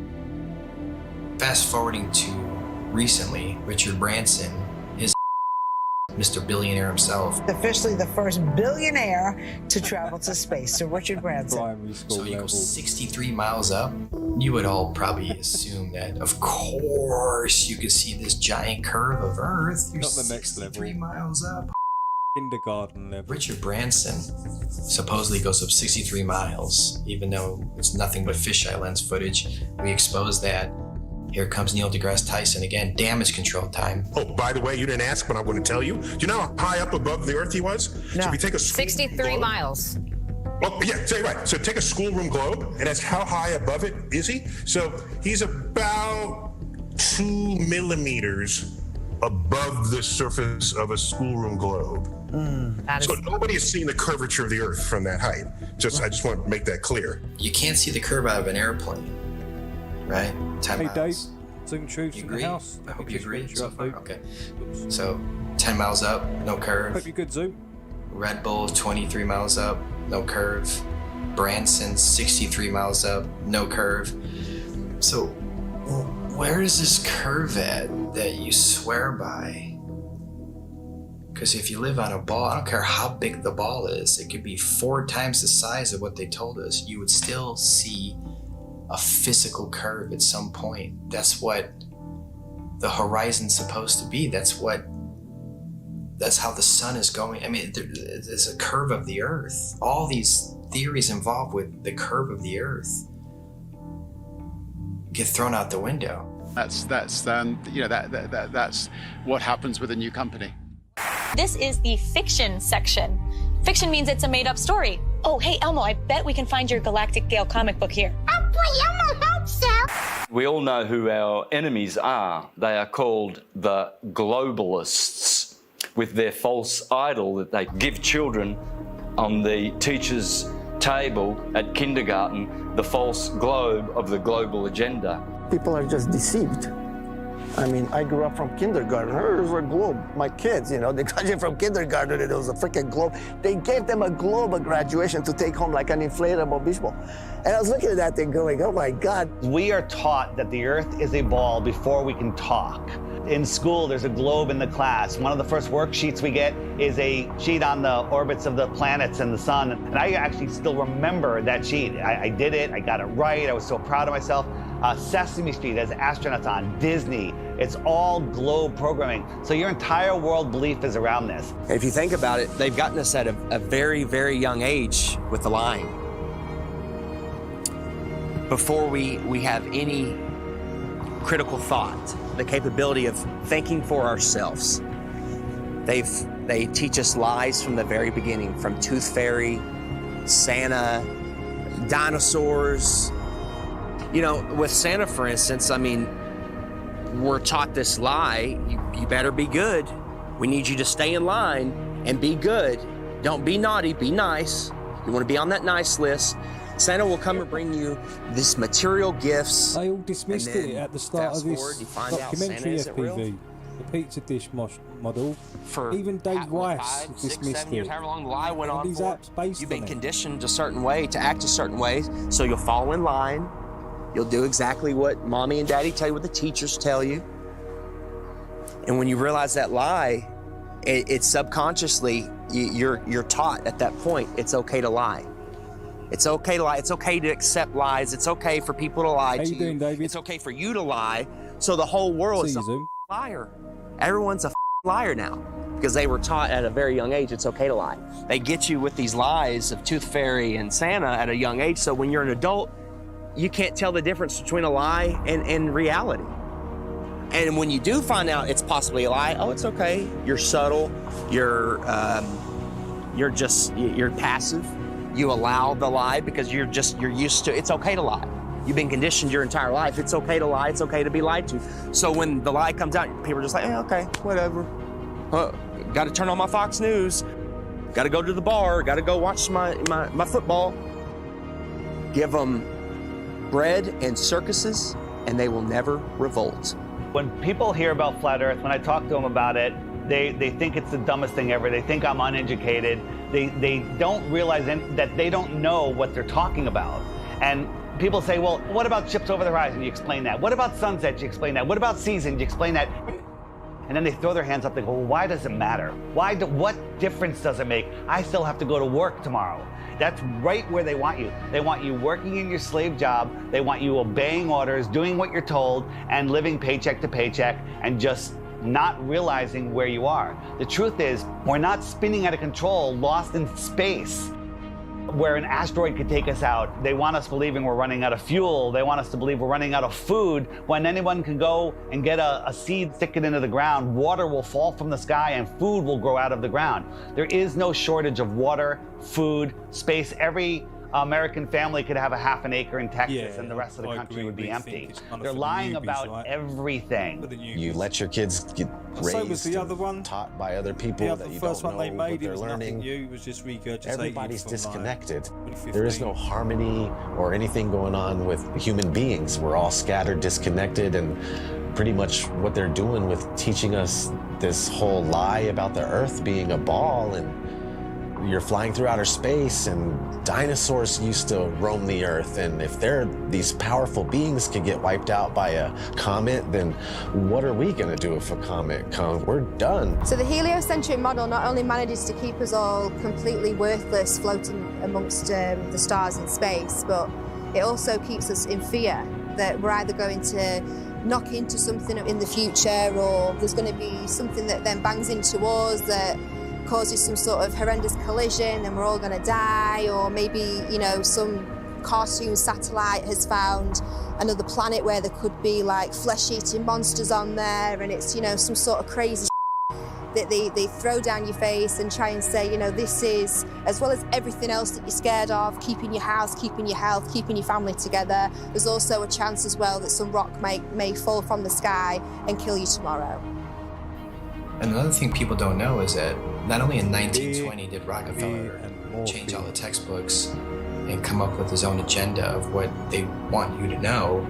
Fast forwarding to recently, Richard Branson, his Mr. Billionaire himself. Officially the first billionaire to travel to space, so Richard Branson. So you go 63 miles up, you would all probably assume that, of course, you could see this giant curve of Earth. You're Not the next 63 level. miles up. Kindergarten level. Richard Branson supposedly goes up 63 miles, even though it's nothing but fisheye lens footage. We exposed that. Here comes Neil deGrasse Tyson again, damage control time. Oh, by the way, you didn't ask, but I'm going to tell you. Do you know how high up above the Earth he was? No. So if you take a 63 miles. Well, yeah, say right. So take a schoolroom globe, and that's how high above it is he? So he's about 2 millimeters above the surface of a schoolroom globe. So nobody has seen the curvature of the Earth from that height. I just want to make that clear. You can't see the curve out of an airplane, right? 10 Hey miles. Dave, Zoom Truths You in agree? the house. I hope you agree. Just So up, far. Luke. Okay. So 10 miles up, no curve. Hope you're good, Zoom. Red Bull 23 miles up, no curve. Branson 63 miles up, no curve. So where is this curve at that you swear by? Because if you live on a ball, I don't care how big the ball is, it could be 4 times the size of what they told us, you would still see a physical curve at some point. That's what the horizon's supposed to be. That's how the sun is going. I mean, there's a curve of the Earth. All these theories involved with the curve of the Earth get thrown out the window. That's what happens with a new company. This is the fiction section. Fiction means it's a made-up story. Oh, hey, Elmo, I bet we can find your Galactic Gale comic book here. Oh, boy, Elmo, hope so. We all know who our enemies are. They are called the globalists, with their false idol that they give children on the teacher's table at kindergarten, the false globe of the global agenda. People are just deceived. I mean, I grew up from kindergarten. There's a globe. My kids, they graduated from kindergarten and it was a freaking globe. They gave them a globe at graduation to take home like an inflatable beach ball. And I was looking at that thing going, oh my God. We are taught that the Earth is a ball before we can talk. In school, there's a globe in the class. One of the first worksheets we get is a sheet on the orbits of the planets and the sun. And I actually still remember that sheet. I did it, I got it right, I was so proud of myself. Sesame Street has astronauts on, Disney. It's all globe programming. So your entire world belief is around this. If you think about it, they've gotten us at a very, very young age with the lying. Before we have any critical thought, the capability of thinking for ourselves. They teach us lies from the very beginning, from Tooth Fairy, Santa, dinosaurs. With Santa, for instance, I mean, we're taught this lie, you better be good. We need you to stay in line and be good. Don't be naughty, be nice. You want to be on that nice list. Santa will come and bring you this material gifts. They all dismissed it at the start of this documentary isn't real. FPV. The pizza dish model. Even Dave Weiss dismissed 7 years, it. however long the lie went And on these for. apps based You've been on it. conditioned a certain way to act a certain way, so you'll fall in line. You'll do exactly what mommy and daddy tell you, what the teachers tell you. And when you realize that lie, it's subconsciously you're taught at that point it's okay to lie. It's okay to lie. It's okay to accept lies. It's okay for people to lie to you. doing, David? It's okay for you to lie. So the whole world is a liar. Everyone's a liar now because they were taught at a very young age it's okay to lie. They get you with these lies of Tooth Fairy and Santa at a young age. So when you're an adult, you can't tell the difference between a lie and reality. And when you do find out it's possibly a lie, oh, it's okay. You're subtle. You're passive. You allow the lie because you're used to. It's okay to lie. You've been conditioned your entire life. It's okay to lie. It's okay to be lied to. So when the lie comes out, people are just like, okay, whatever. Got to turn on my Fox News. Got to go to the bar. Got to go watch my football. Give them bread and circuses, and they will never revolt. When people hear about flat Earth, when I talk to them about it, they think it's the dumbest thing ever. They think I'm uneducated. They don't realize that they don't know what they're talking about. And people say, well, what about ships over the horizon? You explain that. What about sunsets? You explain that. What about seasons? You explain that. And then they throw their hands up. They go, well, why does it matter? What difference does it make? I still have to go to work tomorrow. That's right where they want you. They want you working in your slave job. They want you obeying orders, doing what you're told, and living paycheck to paycheck, and just not realizing where you are. The truth is, we're not spinning out of control, lost in space, where an asteroid could take us out. They want us believing we're running out of fuel. They want us to believe we're running out of food, when anyone can go and get a seed, stick it into the ground, water will fall from the sky, and food will grow out of the ground. There is no shortage of water, food, space. Every American family could have a half an acre in Texas, and the rest of the country would be empty. They're lying about everything. You let your kids get raised, So was the other one. taught by other people The that you first don't one they know made, what it they're was learning. nothing new. It was just regurgitated. Everybody's from, disconnected. 2015. There is no harmony or anything going on with human beings. We're all scattered, disconnected, and pretty much what they're doing with teaching us this whole lie about the Earth being a ball, and you're flying through outer space, and dinosaurs used to roam the Earth, and if these powerful beings could get wiped out by a comet, then what are we going to do if a comet comes? We're done. So the heliocentric model not only manages to keep us all completely worthless floating amongst the stars in space, but it also keeps us in fear that we're either going to knock into something in the future, or there's going to be something that then bangs into us that causes some sort of horrendous collision and we're all going to die, or maybe, you know, some cartoon satellite has found another planet where there could be like flesh-eating monsters on there, and it's, you know, some sort of crazy that they throw down your face and try and say, you know, this is, as well as everything else that you're scared of, keeping your house, keeping your health, keeping your family together, there's also a chance as well that some rock may fall from the sky and kill you tomorrow. Another thing people don't know is that not only in 1920 did Rockefeller change all the textbooks and come up with his own agenda of what they want you to know,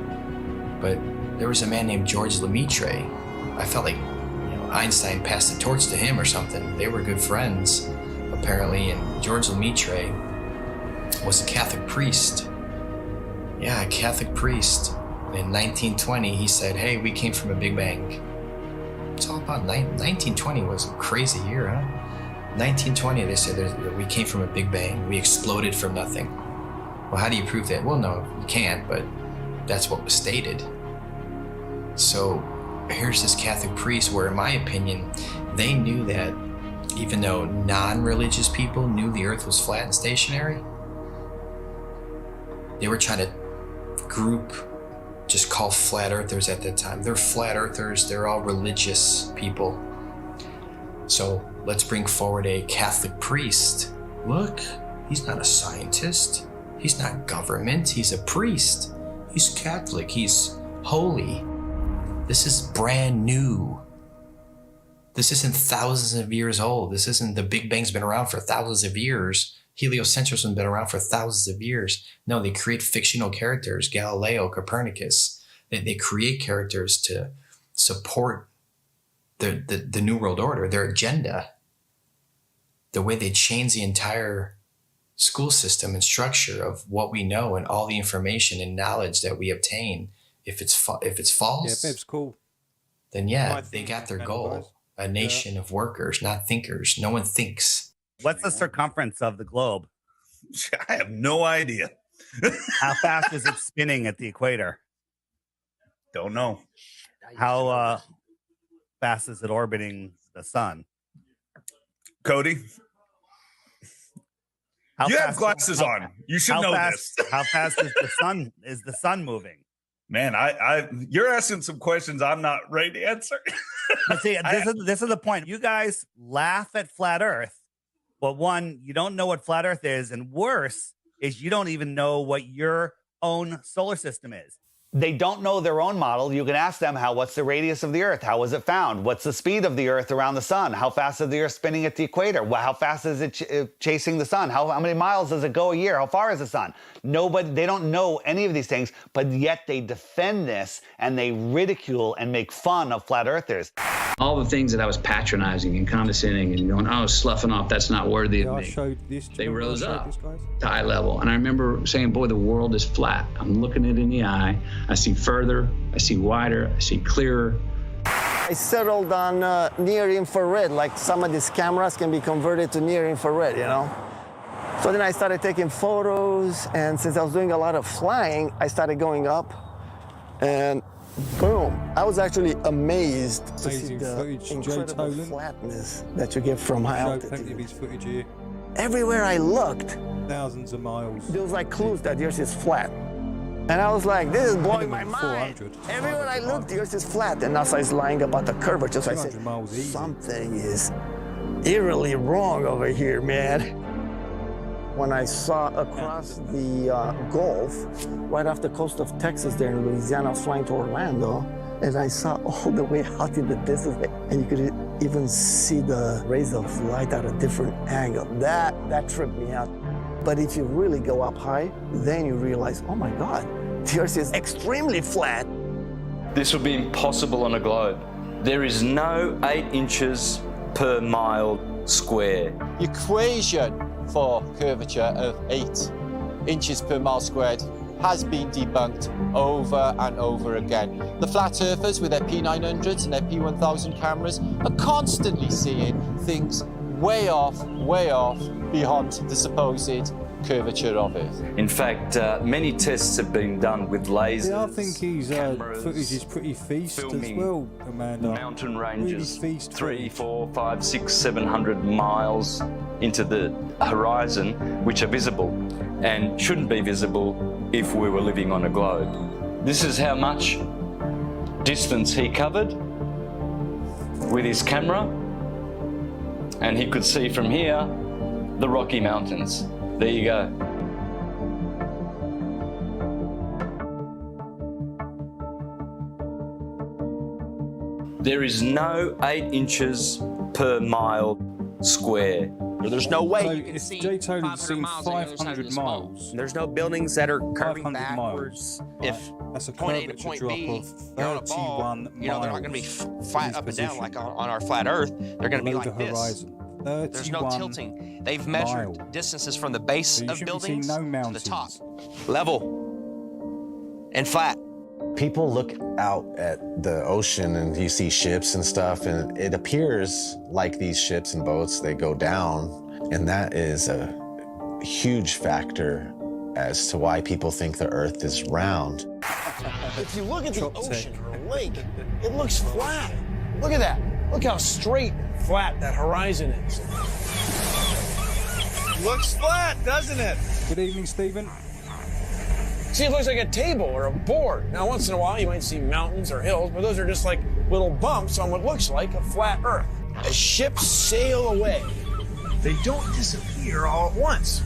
but there was a man named George Lemaitre. I felt like, you know, Einstein passed the torch to him or something. They were good friends, apparently, and George Lemaitre was a Catholic priest. Yeah, a Catholic priest. In 1920, he said, hey, we came from a Big Bang. It's all about 1920 was a crazy year, huh? 1920, they said we came from a Big Bang. We exploded from nothing. Well, how do you prove that? Well, no, you can't, but that's what was stated. So here's this Catholic priest where, in my opinion, they knew that even though non-religious people knew the Earth was flat and stationary, they were trying to just call flat earthers at that time. They're flat earthers, they're all religious people. So let's bring forward a Catholic priest. Look, he's not a scientist. He's not government, he's a priest. He's Catholic, he's holy. This is brand new. This isn't thousands of years old. This isn't the Big Bang's been around for thousands of years. Heliocentrism has been around for thousands of years. No, they create fictional characters, Galileo, Copernicus. They create characters to support the New World Order, their agenda. The way they change the entire school system and structure of what we know and all the information and knowledge that we obtain. If it's false, Yeah, Beb's cool. then they got their goal. A nation of workers, not thinkers. No one thinks. What's the circumference of the globe? I have no idea. How fast is it spinning at the equator? Don't know. How fast is it orbiting the sun? Cody? You have glasses on. You should know this. How fast is the sun moving? Man, you're asking some questions I'm not ready to answer. But see, this is the point. You guys laugh at flat Earth, but one, you don't know what flat Earth is, and worse is you don't even know what your own solar system is. They don't know their own model. You can ask them, what's the radius of the Earth? How was it found? What's the speed of the Earth around the sun? How fast is the Earth spinning at the equator? How fast is it chasing the sun? How many miles does it go a year? How far is the sun? They don't know any of these things, but yet they defend this and they ridicule and make fun of flat earthers. All the things that I was patronizing and condescending and going, oh, sloughing off, that's not worthy of me. They rose up to eye level. And I remember saying, boy, the world is flat. I'm looking it in the eye. I see further, I see wider, I see clearer. I settled on near infrared, like some of these cameras can be converted to near infrared, you know? So then I started taking photos, and since I was doing a lot of flying, I started going up, and boom. I was actually amazed to see the incredible flatness that you get from high altitude. Plenty of his footage here. Everywhere I looked, thousands of miles. There was like clues that yours is flat. And I was like, this is blowing my mind. Everywhere I looked, yours is flat. And as I was lying about the curvature, so I said, something is eerily wrong over here, man. When I saw across the Gulf, right off the coast of Texas there in Louisiana, I was flying to Orlando, and I saw all the way out in the distance, and you could even see the rays of light at a different angle. That tripped me out. But if you really go up high, then you realize, oh my God, the Earth is extremely flat. This would be impossible on a globe. There is no 8 inches per mile square. Equation for curvature of 8 inches per mile squared has been debunked over and over again. The flat earthers with their P900s and their P1000 cameras are constantly seeing things way off beyond the supposed curvature of Earth. In fact, many tests have been done with lasers. Yeah, I think his footage is pretty feast as well, Amanda. Mountain ranges, 300, 400, 500, 600, 700 miles into the horizon, which are visible and shouldn't be visible if we were living on a globe. This is how much distance he covered with his camera, and he could see from here the Rocky Mountains. There you go. There is no 8 inches per mile square. There's no way So you can if see Jay Tolan's 500 seen miles on the other side of 500 this miles, There's no buildings that are curving 500 backwards. miles, If right, that's a point A to curvature point drop B, of you're on a ball, 31 they're not going to be miles flat in up and position. down like on our flat Earth. They're going to be below like the this. horizon. There's no 31 tilting. They've measured miles. distances from the base So you of should be buildings seeing no to the top. mountains. Level and flat. People look out at the ocean and you see ships and stuff, and it appears like these ships and boats, they go down, and that is a huge factor as to why people think the Earth is round. If you look at the ocean or a lake, it looks flat. Look at that. Look how straight and flat that horizon is. Looks flat, doesn't it? Good evening, Stephen. See, it looks like a table or a board. Now, once in a while, you might see mountains or hills, but those are just like little bumps on what looks like a flat Earth. As ships sail away, they don't disappear all at once.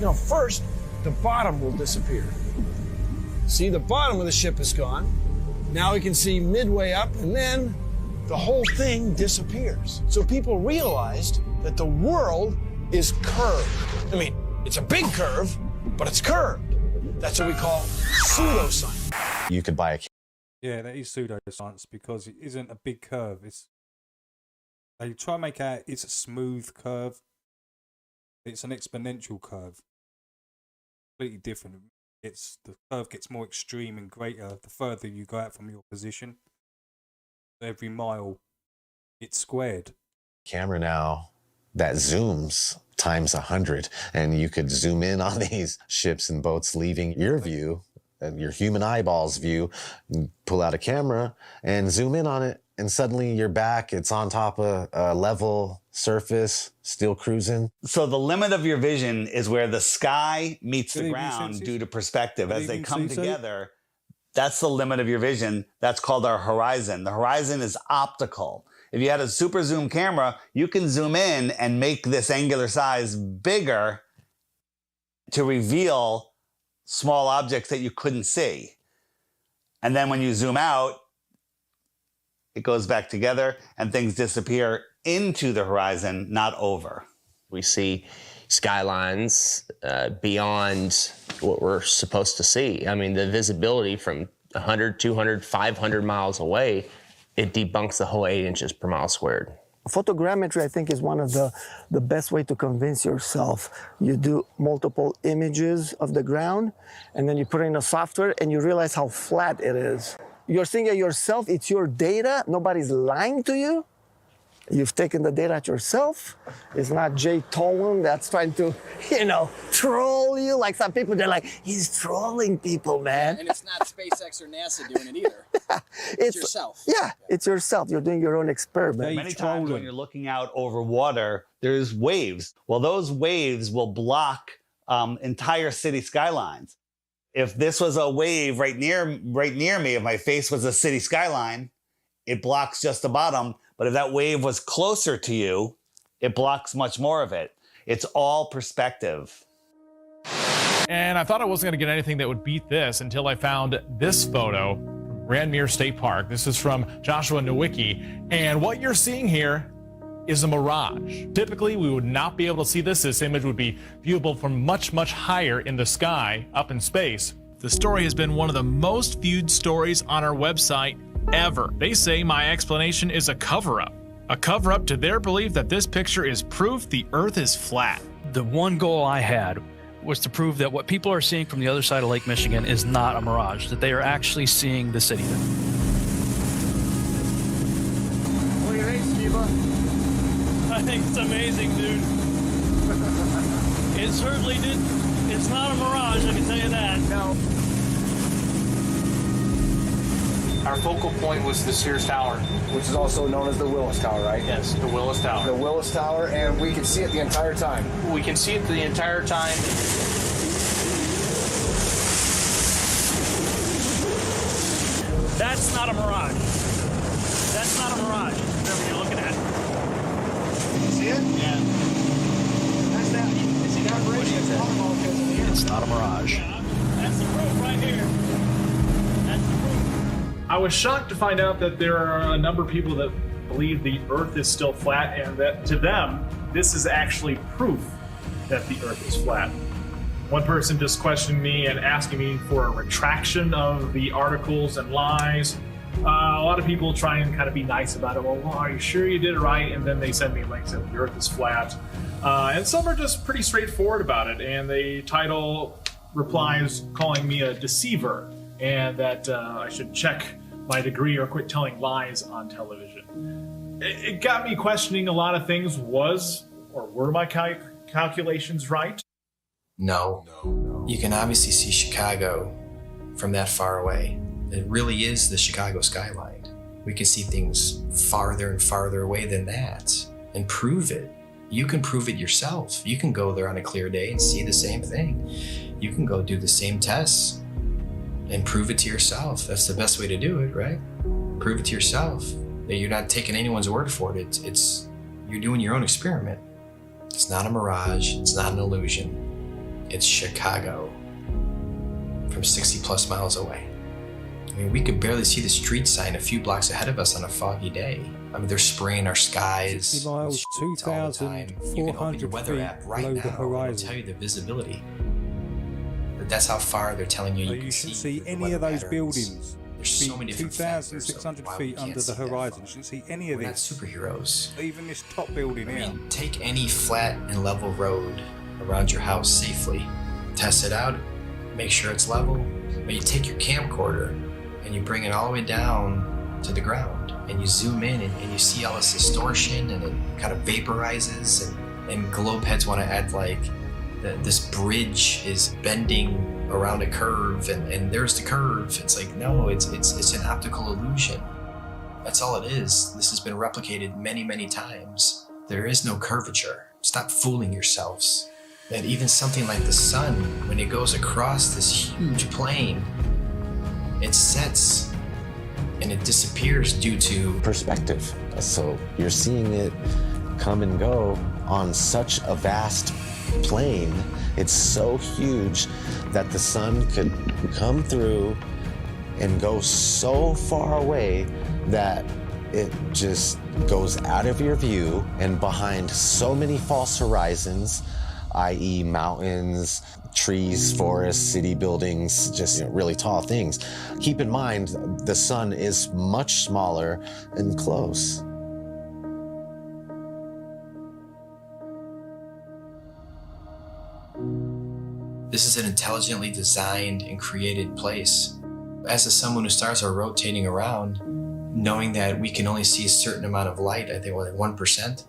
Now, first, the bottom will disappear. See, the bottom of the ship is gone. Now we can see midway up, and then the whole thing disappears. So people realized that the world is curved. I mean, it's a big curve, but it's curved. That's what we call pseudoscience. You could buy a... Yeah, that is pseudoscience because it isn't a big curve. They try to make out it's a smooth curve. It's an exponential curve. Completely different. The curve gets more extreme and greater the further you go out from your position. Every mile, it's squared. Camera now that zooms times 100, and you could zoom in on these ships and boats leaving your view, your human eyeballs view, pull out a camera and zoom in on it, and suddenly you're back. It's on top of a level surface, still cruising. So the limit of your vision is where the sky meets the ground due to perspective. As they come together, that's the limit of your vision. That's called our horizon. The horizon is optical. If you had a super zoom camera, you can zoom in and make this angular size bigger to reveal small objects that you couldn't see. And then when you zoom out, it goes back together and things disappear into the horizon, not over. We see skylines beyond what we're supposed to see. I mean, the visibility from 100, 200, 500 miles away, it debunks the whole 8 inches per mile squared. Photogrammetry, I think, is one of the best way to convince yourself. You do multiple images of the ground, and then you put it in a software, and you realize how flat it is. You're seeing it yourself. It's your data. Nobody's lying to you. You've taken the data out yourself. It's not Jay Tolan that's trying to, troll you. Like some people, they're like, he's trolling people, man. And it's not SpaceX or NASA doing it either. It's yourself. Yeah, it's yourself. You're doing your own experiment. Many times when you're looking out over water, there's waves. Well, those waves will block entire city skylines. If this was a wave right near me, if my face was a city skyline, it blocks just the bottom. But if that wave was closer to you, it blocks much more of it. It's all perspective. And I thought I wasn't going to get anything that would beat this until I found this photo from Grandmere State Park. This is from Joshua Nowicki. And what you're seeing here is a mirage. Typically, we would not be able to see this. This image would be viewable from much, much higher in the sky, up in space. The story has been one of the most viewed stories on our website ever. They say my explanation is a cover-up. A cover-up to their belief that this picture is proof the Earth is flat. The one goal I had was to prove that what people are seeing from the other side of Lake Michigan is not a mirage, that they are actually seeing the city. What do you think, Skiba? I think it's amazing, dude. It certainly did. It's not a mirage, I can tell you that. No. Our focal point was the Sears Tower, Which is also known as the Willis Tower, right? Yes, the Willis Tower. The Willis Tower, and we can see it the entire time. We can see it the entire time. That's not a mirage. That's not a mirage, whatever you're looking at. You see it? Yeah. That's that. You see that bridge? It's not a mirage. That's the proof right here. I was shocked to find out that there are a number of people that believe the Earth is still flat, and that to them, this is actually proof that the Earth is flat. One person just questioned me and asking me for a retraction of the articles and lies. A lot of people try and kind of be nice about it. Well, are you sure you did it right? And then they send me links that the Earth is flat. And some are just pretty straightforward about it, and they title replies calling me a deceiver, and that I should check my degree or quit telling lies on television. It got me questioning a lot of things. Were my calculations right? No. You can obviously see Chicago from that far away. It really is the Chicago skyline. We can see things farther and farther away than that and prove it. You can prove it yourself. You can go there on a clear day and see the same thing. You can go do the same tests and prove it to yourself. That's the best way to do it, right? Prove it to yourself. That you're not taking anyone's word for it. It's you're doing your own experiment. It's not a mirage. It's not an illusion. It's Chicago from 60 plus miles away. I mean, we could barely see the street sign a few blocks ahead of us on a foggy day. I mean, they're spraying our skies. 60 miles, all the time. You can open your 2,400 weather feet app right below now, the and it'll horizon. tell you the visibility. But that's how far they're telling you So you you can shouldn't see see any of those patterns. buildings. There's so many different factors of 2,600 why we feet can't under see the that horizon. far. You shouldn't see any of We're not this. superheroes. Even this top building here. Take any flat and level road around your house safely. Test it out, make sure it's level. But you take your camcorder and you bring it all the way down to the ground and you zoom in and you see all this distortion and it kind of vaporizes and globe heads want to act like this bridge is bending around a curve and there's the curve. It's like, no, it's an optical illusion. That's all it is. This has been replicated many, many times. There is no curvature. Stop fooling yourselves. That even something like the sun, when it goes across this huge plane, it sets and it disappears due to perspective. So you're seeing it come and go on such a vast plane. It's so huge that the sun could come through and go so far away that it just goes out of your view and behind so many false horizons, i.e. mountains, trees, forests, city buildings, just really tall things. Keep in mind, the sun is much smaller and close. This is an intelligently designed and created place. As the sun, moon, and stars are rotating around, knowing that we can only see a certain amount of light, I think, 1%,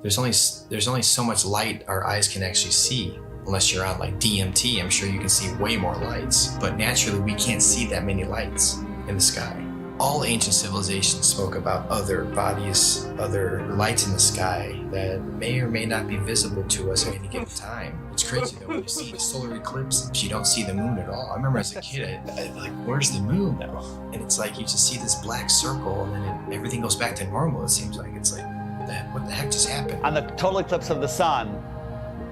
there's only so much light our eyes can actually see. Unless you're on like DMT, I'm sure you can see way more lights. But naturally, we can't see that many lights in the sky. All ancient civilizations spoke about other bodies, other lights in the sky that may or may not be visible to us at any given time. It's crazy though, when you see a solar eclipse, you don't see the moon at all. I remember as a kid, I'd like, where's the moon now? And it's like you just see this black circle and then everything goes back to normal, it seems like. It's like, what the heck just happened? On the total eclipse of the sun,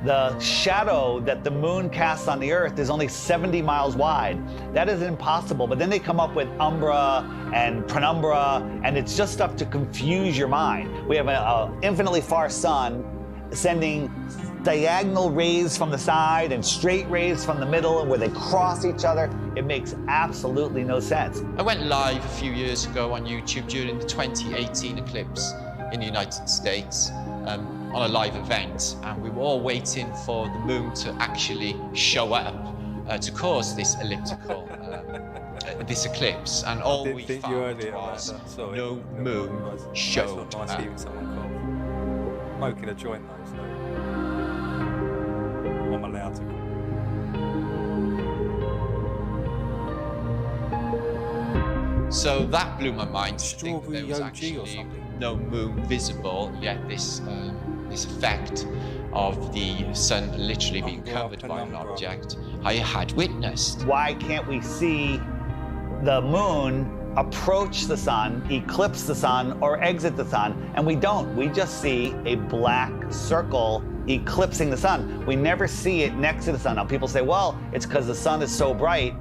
the shadow that the moon casts on the earth is only 70 miles wide. That is impossible, but then they come up with umbra and penumbra, and it's just stuff to confuse your mind. We have an infinitely far sun sending diagonal rays from the side and straight rays from the middle where they cross each other. It makes absolutely no sense. I went live a few years ago on YouTube during the 2018 eclipse in the United States. On a live event, and we were all waiting for the moon to actually show up to cause this elliptical, this eclipse, and all we found was no moon showed up. Smoking a joint though, so I'm allowed to. So that blew my mind to think that there was actually no moon visible, yet this effect of the sun literally being covered by an object I had witnessed. Why can't we see the moon approach the sun, eclipse the sun, or exit the sun? And we don't. We just see a black circle eclipsing the sun. We never see it next to the sun. Now people say, well, it's because the sun is so bright.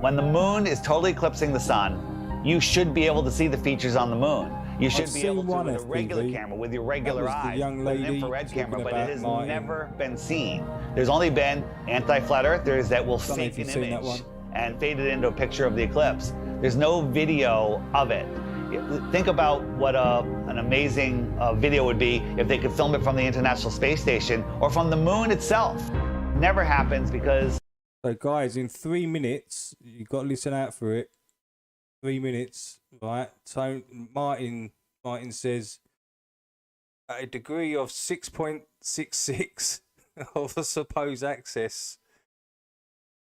When the moon is totally eclipsing the sun, you should be able to see the features on the moon. You should be able to with a regular camera, with your regular eye, with an infrared camera, but it has never been seen. There's only been anti-flat earthers that will fake an image and fade it into a picture of the eclipse. There's no video of it. Think about what an amazing video would be if they could film it from the International Space Station or from the moon itself. Never happens because... So guys, in 3 minutes, you've got to listen out for it. 3 minutes, right? So Martin says at a degree of 6.66 of the supposed access,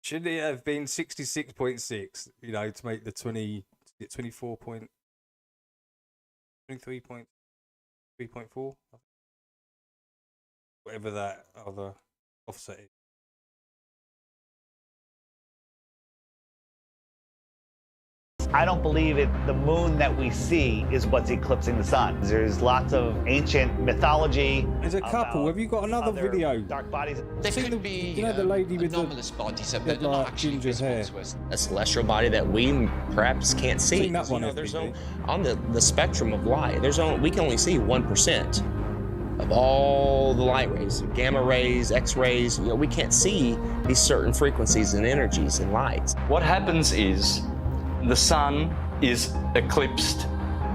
should it have been 66.6? You know, to make the 23.4, whatever that other offset is. I don't believe the moon that we see is what's eclipsing the sun. There's lots of ancient mythology. There's a couple. Have you got another video? Dark bodies. There could be you know the lady with anomalous bodies that the are not actually ginger visible hair. to us. A celestial body that we perhaps can't see. Seen that one, There's on the spectrum of light, we can only see 1% of all the light rays, gamma rays, X-rays. We can't see these certain frequencies and energies and lights. What happens is the sun is eclipsed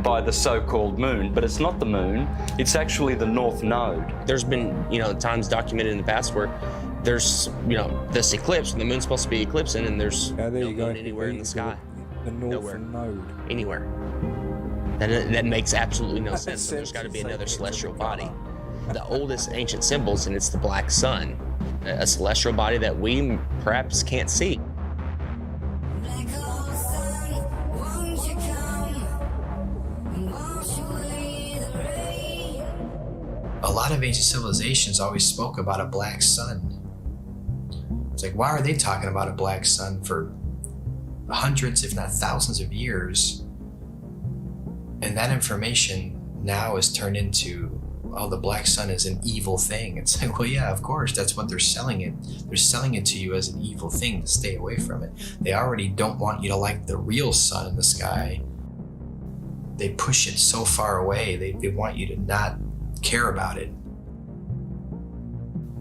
by the so-called moon, but it's not the moon, it's actually the north node. There's been, times documented in the past where there's, this eclipse, and the moon's supposed to be eclipsing, and there's no moon anywhere in the sky. The north node. Anywhere. That makes absolutely no sense. So there's got to be another celestial body. The oldest ancient symbols, and it's the black sun, a celestial body that we perhaps can't see. A lot of ancient civilizations always spoke about a black sun. It's like, why are they talking about a black sun for hundreds, if not thousands of years? And that information now is turned into, oh, the black sun is an evil thing. It's like, well, yeah, of course, that's what they're selling it. They're selling it to you as an evil thing to stay away from it. They already don't want you to like the real sun in the sky. They push it so far away. They want you to not care about it.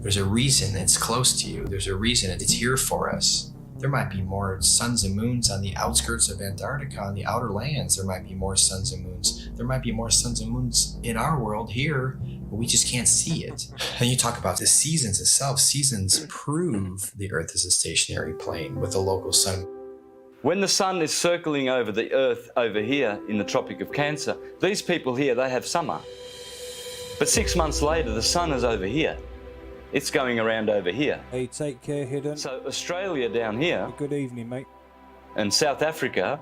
There's a reason it's close to you. There's a reason it's here for us. There might be more suns and moons on the outskirts of Antarctica, on the outer lands. There might be more suns and moons. There might be more suns and moons in our world here, but we just can't see it. And you talk about the seasons itself. Seasons prove the Earth is a stationary plane with a local sun. When the sun is circling over the Earth over here in the Tropic of Cancer, these people here, they have summer. But 6 months later, the sun is over here. It's going around over here. Hey, take care, Hidden. So Australia down here. Good evening, mate. And South Africa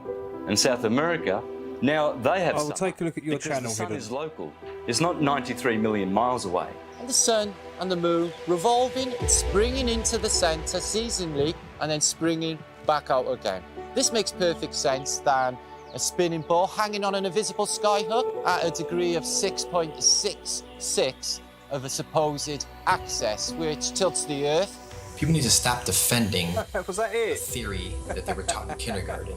and South America, now they have I will take a look at your channel, the sun Hidden. is local. It's not 93 million miles away. And the sun and the moon revolving and springing into the center seasonally and then springing back out again. This makes perfect sense than a spinning ball hanging on an invisible skyhook at a degree of 6.66 of a supposed axis, which tilts the Earth. People need to stop defending Was that it? a theory that they were taught in kindergarten.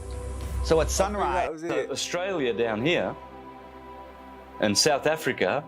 So at sunrise, So Australia down here and South Africa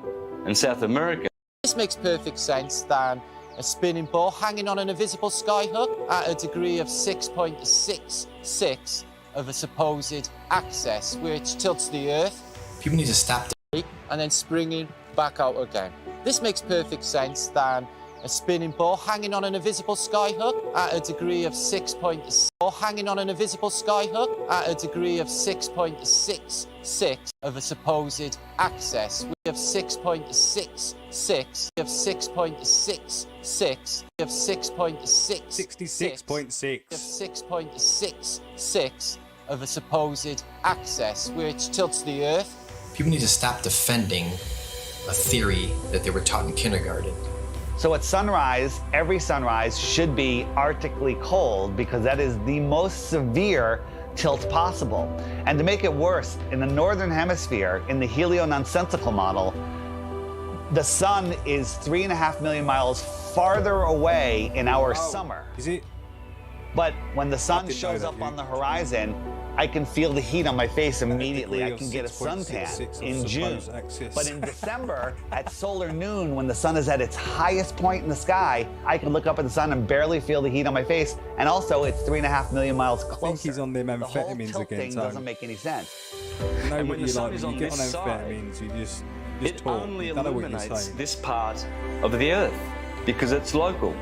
and South America. This makes perfect sense than a spinning ball hanging on an invisible skyhook at a degree of 6.66 of a supposed axis, which tilts the Earth. People need to stop and then springing back out again. This makes perfect sense than a spinning ball hanging on an invisible skyhook at a degree of 6.6 hanging on an invisible skyhook at a degree of 6.66 of a supposed axis. We have 6.66 of 6.66 of 6.6 66.6 of 6.66 of a supposed axis, which tilts the Earth. People need to stop defending a theory that they were taught in kindergarten. So at sunrise, every sunrise should be arctically cold because that is the most severe tilt possible. And to make it worse, in the northern hemisphere, in the helio-nonsensical model, the sun is 3.5 million miles farther away in our summer. Is it? But when the sun shows up on the horizon, I can feel the heat on my face immediately. I can get a suntan in June. But in December, at solar noon, when the sun is at its highest point in the sky, I can look up at the sun and barely feel the heat on my face. And also, it's 3.5 million miles closer. I think he's on them The whole amphetamines tilt again, thing Tony. doesn't make any sense. You know And what when you the sun like, is when on you get on this side, amphetamines, you just It talk. only You don't know what you're illuminates saying. this part of the Earth because it's local.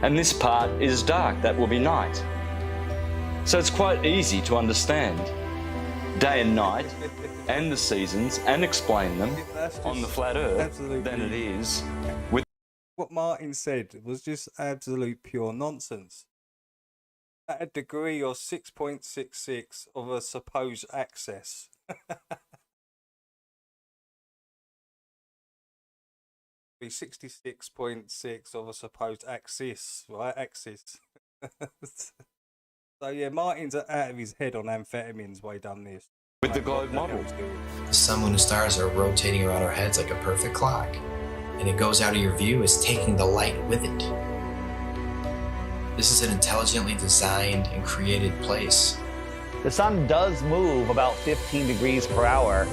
And this part is dark, that will be night. So it's quite easy to understand day and night and the seasons and explain them on the flat Earth than it is with what Martin said was just absolute pure nonsense. At a degree of 6.66 of a supposed axis. Be 66.6 of a supposed axis, right? Axis. So yeah, Martin's out of his head on amphetamines while he done this. With the globe model. The sun, moon, and stars are rotating around our heads like a perfect clock, and it goes out of your view as taking the light with it. This is an intelligently designed and created place. The sun does move about 15 degrees per hour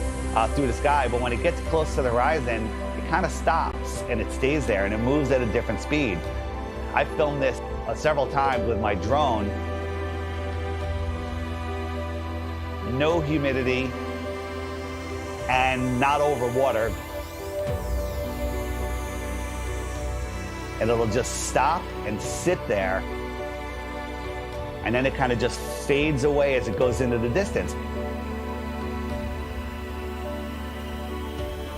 through the sky, but when it gets close to the horizon, it kind of stops and it stays there and it moves at a different speed. I filmed this several times with my drone. No humidity and not over water. And it'll just stop and sit there. And then it kind of just fades away as it goes into the distance.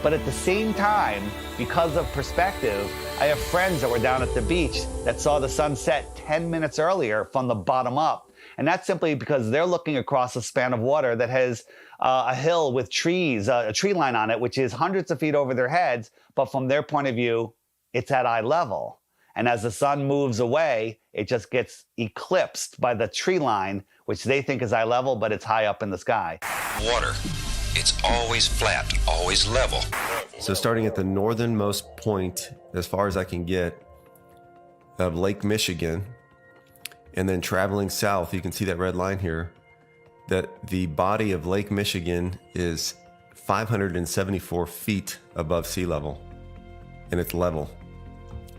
But at the same time, because of perspective, I have friends that were down at the beach that saw the sunset 10 minutes earlier from the bottom up. And that's simply because they're looking across a span of water that has a hill with trees, a tree line on it, which is hundreds of feet over their heads. But from their point of view, it's at eye level. And as the sun moves away, it just gets eclipsed by the tree line, which they think is eye level, but it's high up in the sky. Water, it's always flat, always level. So starting at the northernmost point, as far as I can get, of Lake Michigan, and then traveling south, you can see that red line here, that the body of Lake Michigan is 574 feet above sea level, and it's level.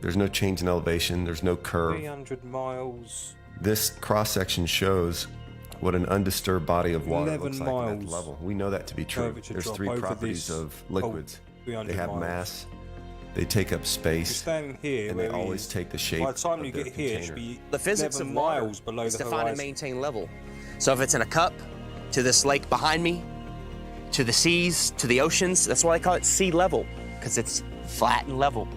There's no change in elevation, there's no curve. 300 miles. This cross-section shows what an undisturbed body of water 11 looks like at that level. We know that to be true. There's three properties of liquids. They have mass, they take up space, stand here, and they always take the shape. By the time of you their get here, it container. should be The physics of 11 water miles below is the to find and horizon. maintain level. So if it's in a cup, to this lake behind me, to the seas, to the oceans, that's why I call it sea level, because it's flat and level.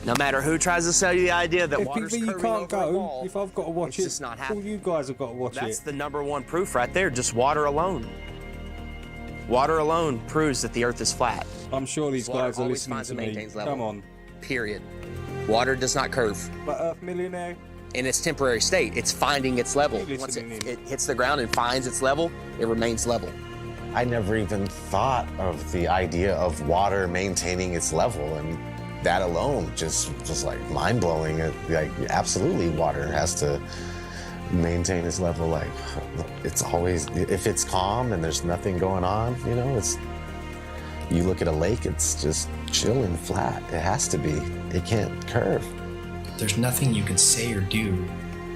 No matter who tries to sell you the idea that If water's you curving can't over a go, wall, if I've got to watch it's it, just not all happening. you guys have got to watch That's it. the #1 proof right there, just water alone. Water alone proves that the earth is flat. I'm sure these Water guys are always listening finds to and me. maintains level. Come on. Period. Water does not curve. But Earth Millionaire, In its temporary state, it's finding its level. Once it hits the ground and finds its level, it remains level. I never even thought of the idea of water maintaining its level, and that alone just like mind-blowing. Like, absolutely, water has to maintain its level. Like, it's always, if it's calm and there's nothing going on, you know, it's, you look at a lake, it's just chilling flat. It has to be. It can't curve. There's nothing you can say or do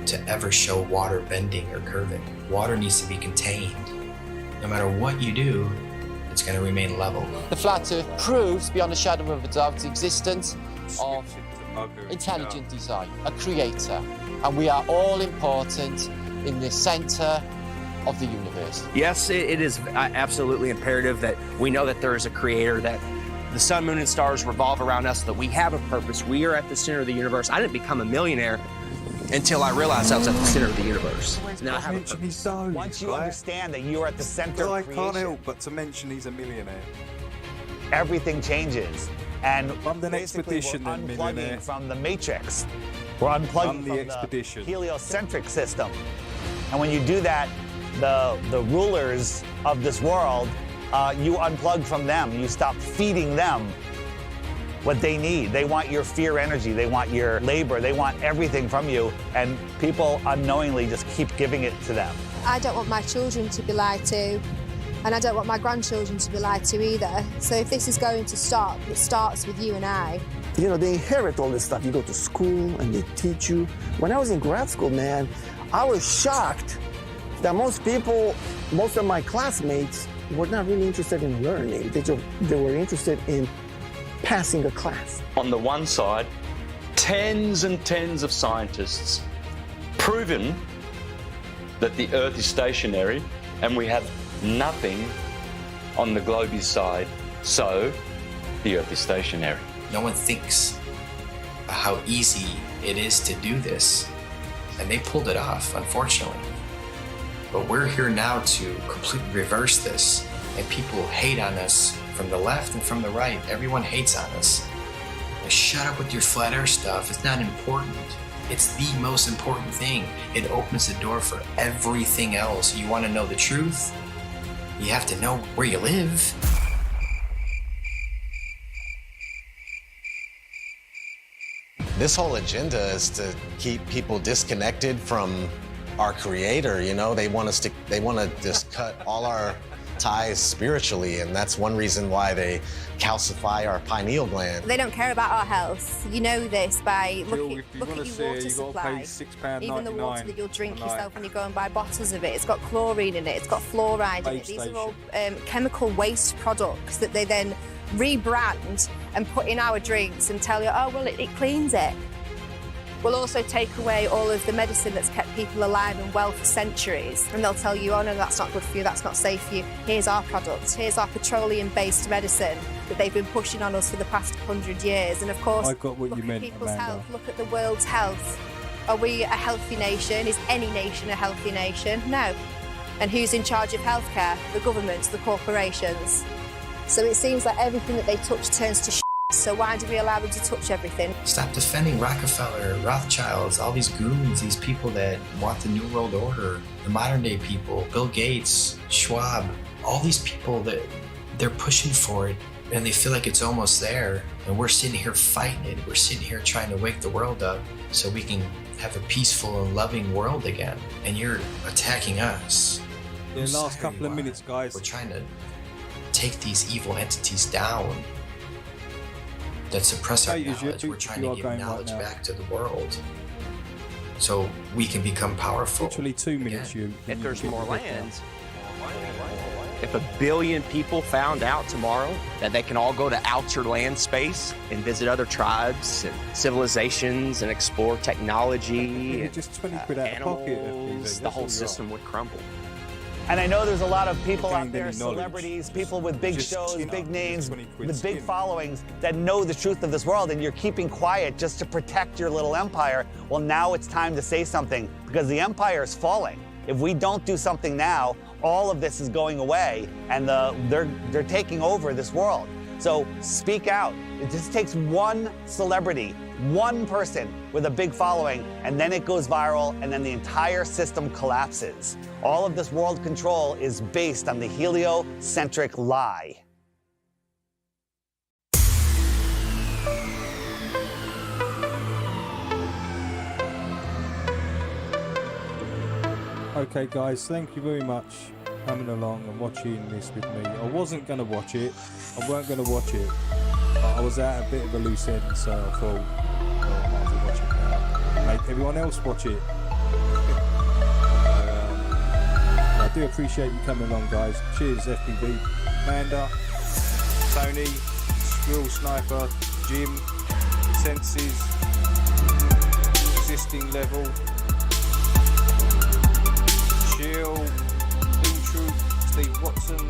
to ever show water bending or curving. Water needs to be contained. No matter what you do, it's going to remain level. The flat earth proves beyond a shadow of a doubt the existence of intelligent design, a creator. And we are all important in the center of the universe. Yes, it is absolutely imperative that we know that there is a creator, that the sun, moon, and stars revolve around us, that we have a purpose. We are at the center of the universe. I didn't become a millionaire until I realized I was at the center of the universe. Now I have a purpose. Once you understand that you are at the center I of can't creation, help but to mention he's a millionaire. everything changes. And I'm the basically expedition we're then, unplugging millionaire. from the matrix. We're unplugging I'm the from expedition. the heliocentric system. And when you do that, the rulers of this world, you unplug from them. You stop feeding them what they need. They want your fear energy. They want your labor. They want everything from you. And people unknowingly just keep giving it to them. I don't want my children to be lied to, and I don't want my grandchildren to be lied to either. So if this is going to stop, it starts with you and I. You know, they inherit all this stuff. You go to school and they teach you. When I was in grad school, man, I was shocked that most of my classmates were not really interested in learning. They were interested in passing a class. On the one side, tens and tens of scientists proven that the Earth is stationary, and we have nothing on the globe's side, so the Earth is stationary. No one thinks how easy it is to do this, and they pulled it off, unfortunately. But we're here now to completely reverse this, and people hate on us from the left and from the right. Everyone hates on us. Like, shut up with your flat earth stuff. It's not important. It's the most important thing. It opens the door for everything else. You want to know the truth? You have to know where you live. This whole agenda is to keep people disconnected from our creator, you know? They want to just cut all our ties spiritually, and that's one reason why they calcify our pineal gland. They don't care about our health. You know this by look at your water supply. Even the water that you'll drink yourself when you go and buy bottles of it, it's got chlorine in it, it's got fluoride in it. These are all chemical waste products that they then rebrand and put in our drinks and tell you, oh, well, it cleans it. We'll also take away all of the medicine that's kept people alive and well for centuries. And they'll tell you, oh no, that's not good for you, that's not safe for you. Here's our product, here's our petroleum-based medicine that they've been pushing on us for the past 100 years. And of course, I got what look you at meant, people's Amanda. health, look at the world's health. Are we a healthy nation? Is any nation a healthy nation? No. And who's in charge of healthcare? The government, the corporations. So it seems like everything that they touch turns to shit. So why do we allow them to touch everything? Stop defending Rockefeller, Rothschilds, all these goons, these people that want the New World Order, the modern day people, Bill Gates, Schwab, all these people that they're pushing for it and they feel like it's almost there. And we're sitting here fighting it. We're sitting here trying to wake the world up so we can have a peaceful and loving world again. And you're attacking us. In the last couple of minutes, guys. We're trying to take these evil entities down that suppress our knowledge. We're trying to give knowledge back to the world so we can become powerful. Literally 2 minutes, you. If there's more land, if 1 billion people found out tomorrow that they can all go to outer land space and visit other tribes and civilizations and explore technology and just 20 quid out of pocket, animals, the whole system would crumble. And I know there's a lot of people out there, celebrities, people with big shows, big names, with big followings that know the truth of this world, and you're keeping quiet just to protect your little empire. Well, now it's time to say something because the empire is falling. If we don't do something now, all of this is going away, and they're taking over this world. So speak out. It just takes one celebrity, one person with a big following, and then it goes viral, and then the entire system collapses. All of this world control is based on the heliocentric lie. Okay, guys, thank you very much for coming along and watching this with me. I wasn't going to watch it. I weren't going to watch it. But I was at a bit of a loose end, so I thought, well, I might as well watch it now. Make everyone else watch it. I do appreciate you coming along, guys. Cheers, FPV. Amanda, Tony, Squirrel Sniper, Jim, Senses, Existing Level, Shield, Intrude, Steve Watson,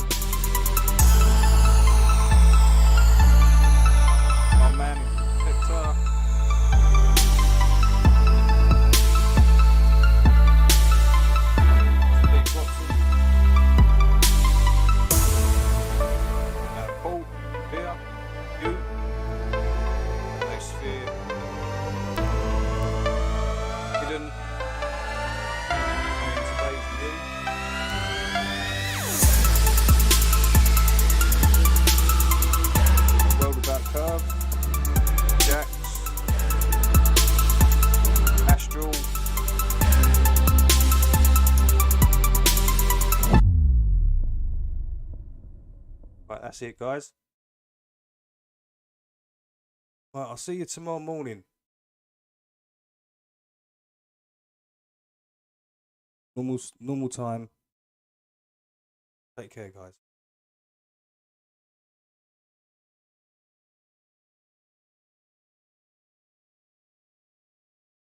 my man, Victor, Steve Watson, Paul, here, you, Sphere, Hidden, and today's you. World About Curve, Jax, Astral, right, that's it, guys. Right, I'll see you tomorrow morning. Normal time. Take care, guys.